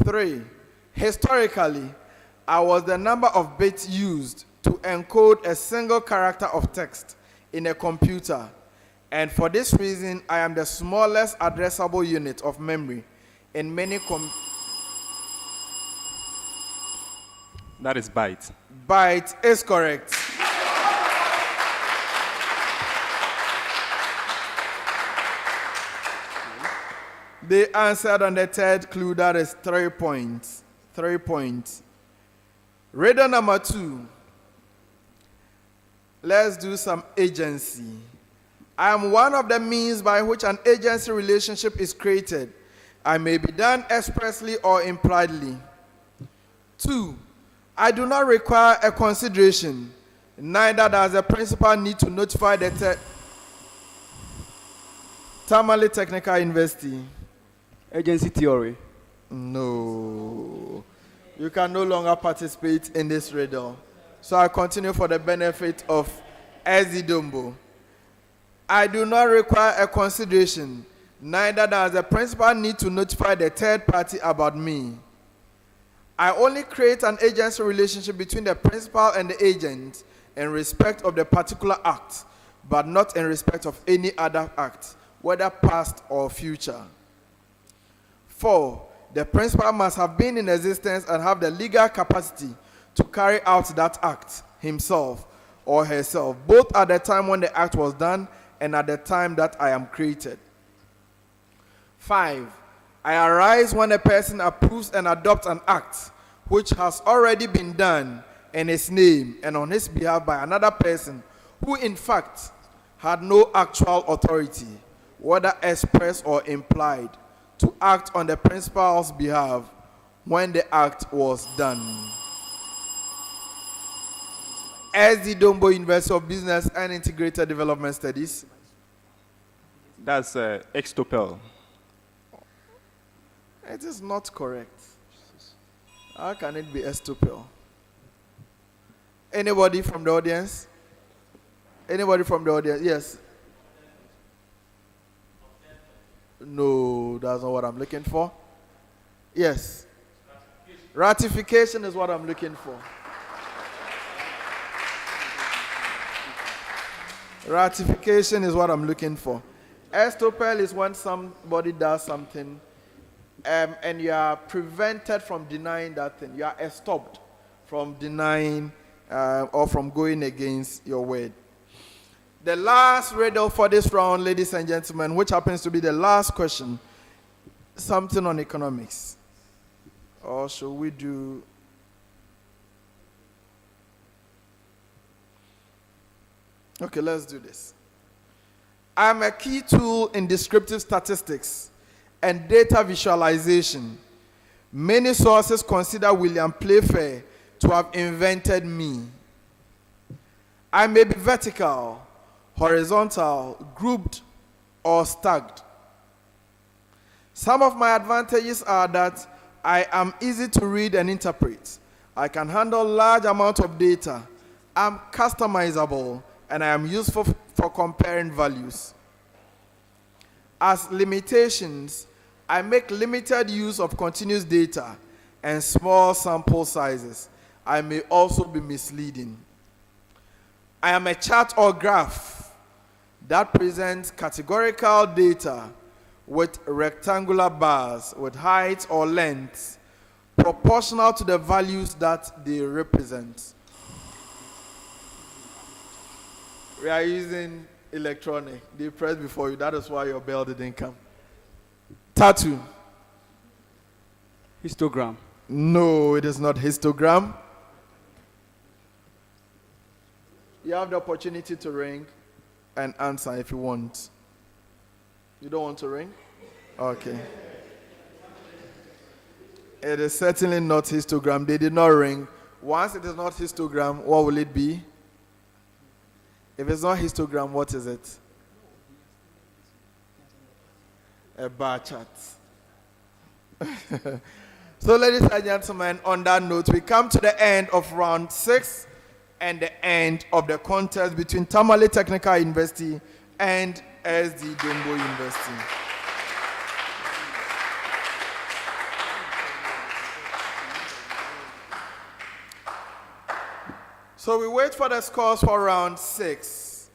3. Historically, I was the number of bits used to encode a single character of text in a computer, and for this reason, I am the smallest addressable unit of memory in many That is byte. Byte is correct. They answered on the 3rd clue, that is 3 points. 3 points. Riddle number 2. Let's do some agency. I am one of the means by which an agency relationship is created. I may be done expressly or impliedly. 2. I do not require a consideration. Neither does the principal need to notify the Tamale Technical University. Agency theory. No. You can no longer participate in this riddle. So I continue for the benefit of SD-Dombo. I do not require a consideration. Neither does the principal need to notify the third party about me. I only create an agency relationship between the principal and the agent in respect of the particular act, but not in respect of any other act, whether past or future. 4. The principal must have been in existence and have the legal capacity to carry out that act himself or herself, both at the time when the act was done and at the time that I am created. 5. I arise when a person approves and adopts an act which has already been done in his name and on his behalf by another person who in fact had no actual authority, whether express or implied, to act on the principal's behalf when the act was done. SD Dombo University of Business and Integrated Development Studies. That's extopel. It is not correct. How can it be estopel? Anybody from the audience? Anybody from the audience? Yes. No, that's not what I'm looking for. Yes. Ratification is what I'm looking for. Ratification is what I'm looking for. Estopel is when somebody does something and you are prevented from denying that thing. You are stopped from denying or from going against your word. The last riddle for this round, ladies and gentlemen, which happens to be the last question, something on economics. Or should we do... Okay, let's do this. I'm a key tool in descriptive statistics and data visualization. Many sources consider William Playfair to have invented me. I may be vertical, horizontal, grouped, or stacked. Some of my advantages are that I am easy to read and interpret. I can handle large amounts of data. I'm customizable, and I am useful for comparing values. As limitations, I make limited use of continuous data and small sample sizes. I may also be misleading. I am a chart or graph that presents categorical data with rectangular bars with height or length proportional to the values that they represent. We are using electronic. They pressed before you. That is why your bell didn't come. Tattoo. Histogram. No, it is not histogram. You have the opportunity to ring and answer if you want. You don't want to ring? Okay. It is certainly not histogram. They did not ring. Once it is not histogram, what will it be? If it's not histogram, what is it? A bar chart. So, ladies and gentlemen, on that note, we come to the end of round 6 and the end of the contest between Tamale Technical University and SD Dombo University. So we wait for the scores for round 6.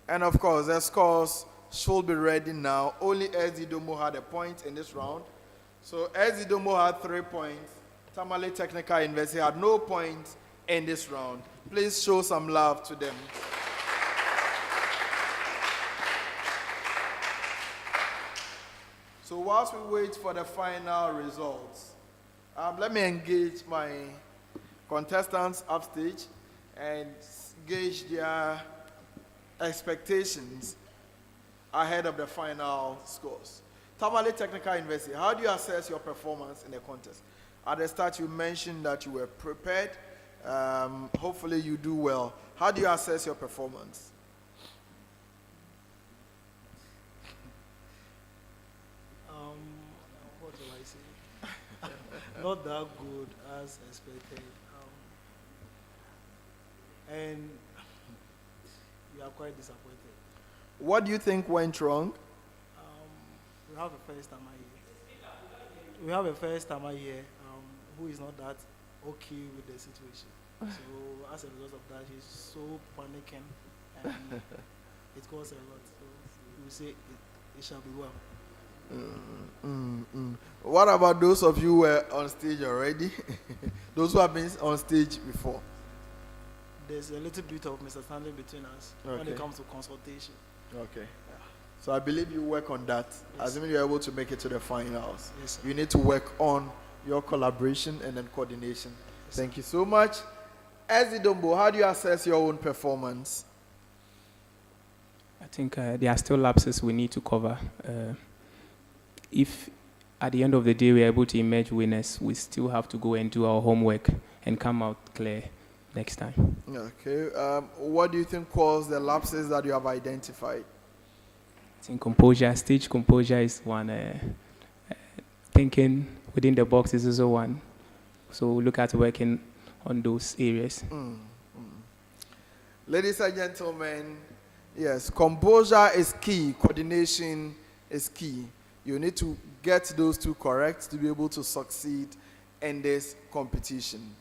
And of course, the scores should be ready now. Only SD Dombo had a point in this round. So SD Dombo had 3 points. Tamale Technical University had no points in this round. Please show some love to them. So whilst we wait for the final results, let me engage my contestants upstage and gauge their expectations ahead of the final scores. Tamale Technical University, how do you assess your performance in the contest? At the start, you mentioned that you were prepared. Hopefully, you do well. How do you assess your performance? What do I say? Not that good as expected. And we are quite disappointed. What do you think went wrong? We have a first timer here. We have a first timer here who is not that okay with the situation. So as a result of that, he's so panicking and it costs a lot. So we say it shall be well. What about those of you who were on stage already? Those who have been on stage before? There's a little bit of misunderstanding between us when it comes to consultation. Okay. Yeah. So I believe you work on that. Yes. Assuming you're able to make it to the finals. Yes, you need to work on your collaboration and then coordination. Yes, thank you so much. Dombo, how do you assess your own performance? I think there are still lapses we need to cover. If at the end of the day we are able to emerge winners, we still have to go and do our homework and come out clear next time. Okay. What do you think caused the lapses that you have identified? I think composure, stage composure is one. Thinking within the box is also one. So look at working on those areas. Ladies and gentlemen, yes, composure is key, coordination is key. You need to get those two correct to be able to succeed in this competition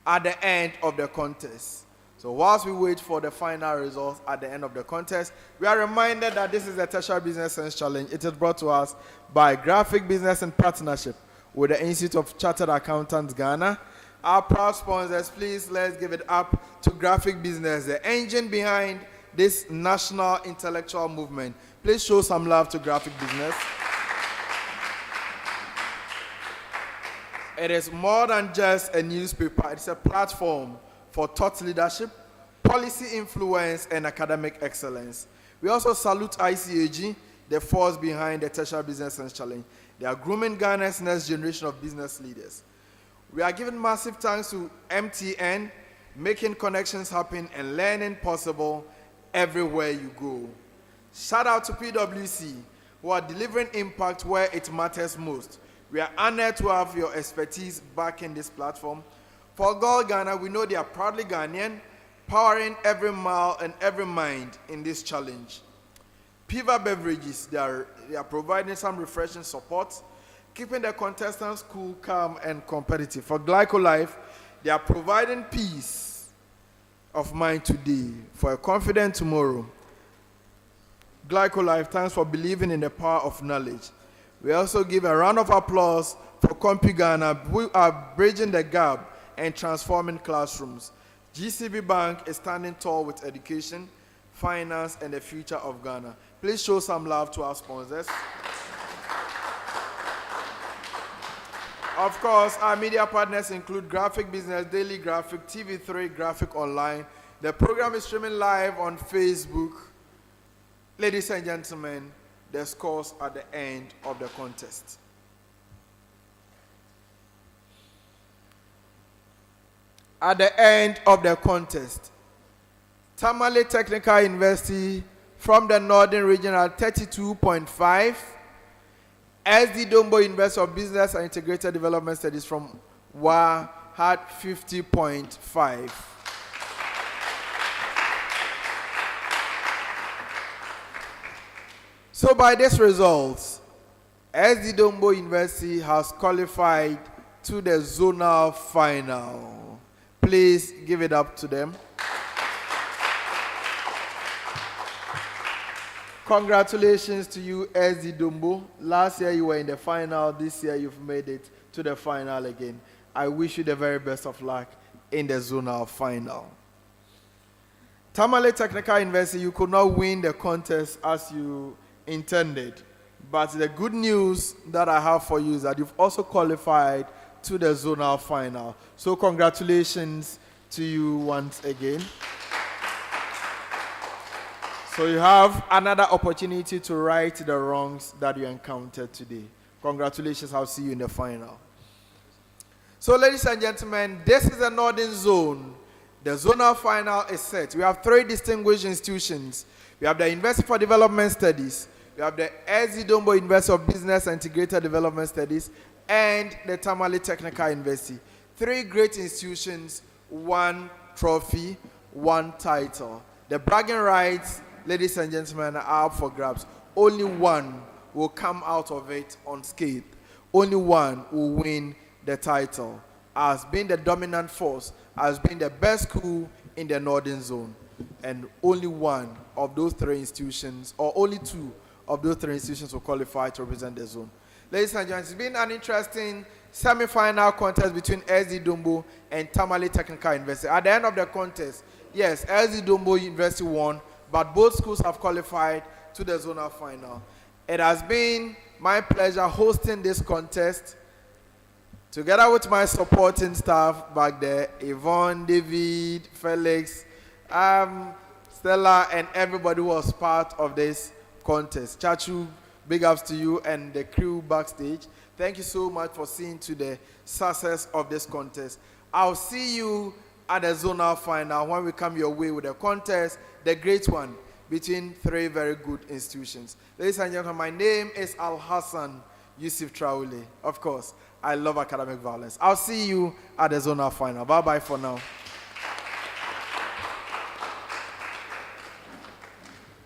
at the end of the contest. So whilst we wait for the final results at the end of the contest, we are reminded that this is the Tertiary Business Sense Challenge. It is brought to us by Graphic Business in partnership with the Institute of Chartered Accountants Ghana. Our proud sponsors, please let's give it up to Graphic Business, the engine behind this national intellectual movement. Please show some love to Graphic Business. It is more than just a newspaper. It's a platform for thought leadership, policy influence, and academic excellence. We also salute ICAG, the force behind the Tertiary Business Sense Challenge. They are grooming Ghana's next generation of business leaders. We are giving massive thanks to MTN, making connections happen and learning possible everywhere you go. Shout out to PwC, who are delivering impact where it matters most. We are honored to have your expertise back in this platform. For Gold Ghana, we know they are proudly Ghanaian, powering every mile and every mind in this challenge. Piva Beverages, they are providing some refreshing support, keeping the contestants cool, calm, and competitive. For Glycolife, they are providing peace of mind today for a confident tomorrow. Glycolife, thanks for believing in the power of knowledge. We also give a round of applause for CompuGhana, who are bridging the gap and transforming classrooms. GCB Bank is standing tall with education, finance, and the future of Ghana. Please show some love to our sponsors. Of course, our media partners include Graphic Business, Daily Graphic, TV3, Graphic Online. The program is streaming live on Facebook. Ladies and gentlemen, the scores at the end of the contest. At the end of the contest, Tamale Technical University from the Northern Region at 32.5, SD-Dombo University of Business and Integrated Development Studies from WA had 50.5. So by this results, SD-Dombo University has qualified to the zonal final. Please give it up to them. Congratulations to you, SD-Dombo. Last year you were in the final. This year you've made it to the final again. I wish you the very best of luck in the zonal final. Tamale Technical University, you could not win the contest as you intended. But the good news that I have for you is that you've also qualified to the zonal final. So congratulations to you once again. So you have another opportunity to right the wrongs that you encountered today. Congratulations, I'll see you in the final. So ladies and gentlemen, this is the Northern Zone. The zonal final is set. We have three distinguished institutions. We have the University for Development Studies, we have the SD-Dombo University of Business and Integrated Development Studies, and the Tamale Technical University. Three great institutions, one trophy, one title. The bragging rights, ladies and gentlemen, are up for grabs. Only one will come out of it unscathed. Only one will win the title as being the dominant force, as being the best school in the Northern Zone. And only one of those three institutions, or only two of those three institutions will qualify to represent the zone. Ladies and gentlemen, it's been an interesting semi-final contest between SD-Dombo and Tamale Technical University. At the end of the contest, yes, SD-Dombo University won, but both schools have qualified to the zonal final. It has been my pleasure hosting this contest. Together with my supporting staff back there, Yvonne, David, Felix, Stella, and everybody who was part of this contest. Chachu, big ups to you and the crew backstage. Thank you so much for seeing to the success of this contest. I'll see you at the zonal final when we come your way with the contest, the great one between three very good institutions. Ladies and gentlemen, my name is Al Hassan Yusuf Traule. Of course, I love academic violence. I'll see you at the zonal final. Bye-bye for now.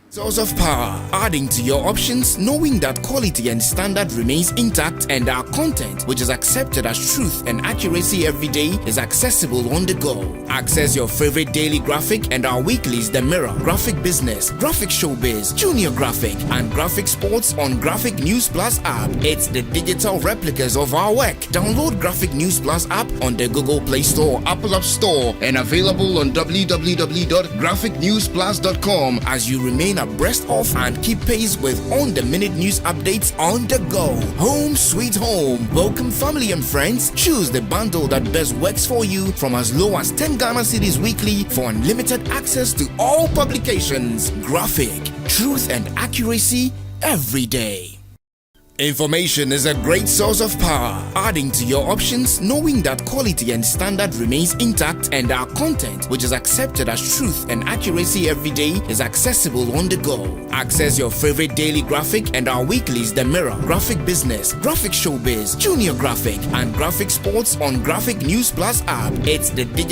Source of power, adding to your options, knowing that quality and standard remains intact and our content, which is accepted as truth and accuracy every day, is accessible on the go. Access your favorite daily graphic and our weeklies The Mirror, Graphic Business, Graphic Showbiz, Junior Graphic, and Graphic Sports on Graphic News Plus app. It's the digital replicas of our work. Download Graphic News Plus app on the Google Play Store, Apple App Store, and available on www.graphicnewsplus.com as you remain abreast of and keep pace with on-the-minute news updates on the go. Home sweet home. Welcome family and friends. Choose the bundle that best works for you from as low as 10 Ghana cedis weekly for unlimited access to all publications. Graphic, truth and accuracy every day. Information is a great source of power, adding to your options, knowing that quality and standard remains intact and our content, which is accepted as truth and accuracy every day, is accessible on the go. Access your favorite daily graphic and our weeklies The Mirror, Graphic Business, Graphic Showbiz, Junior Graphic, and Graphic Sports on Graphic News Plus app. It's the digital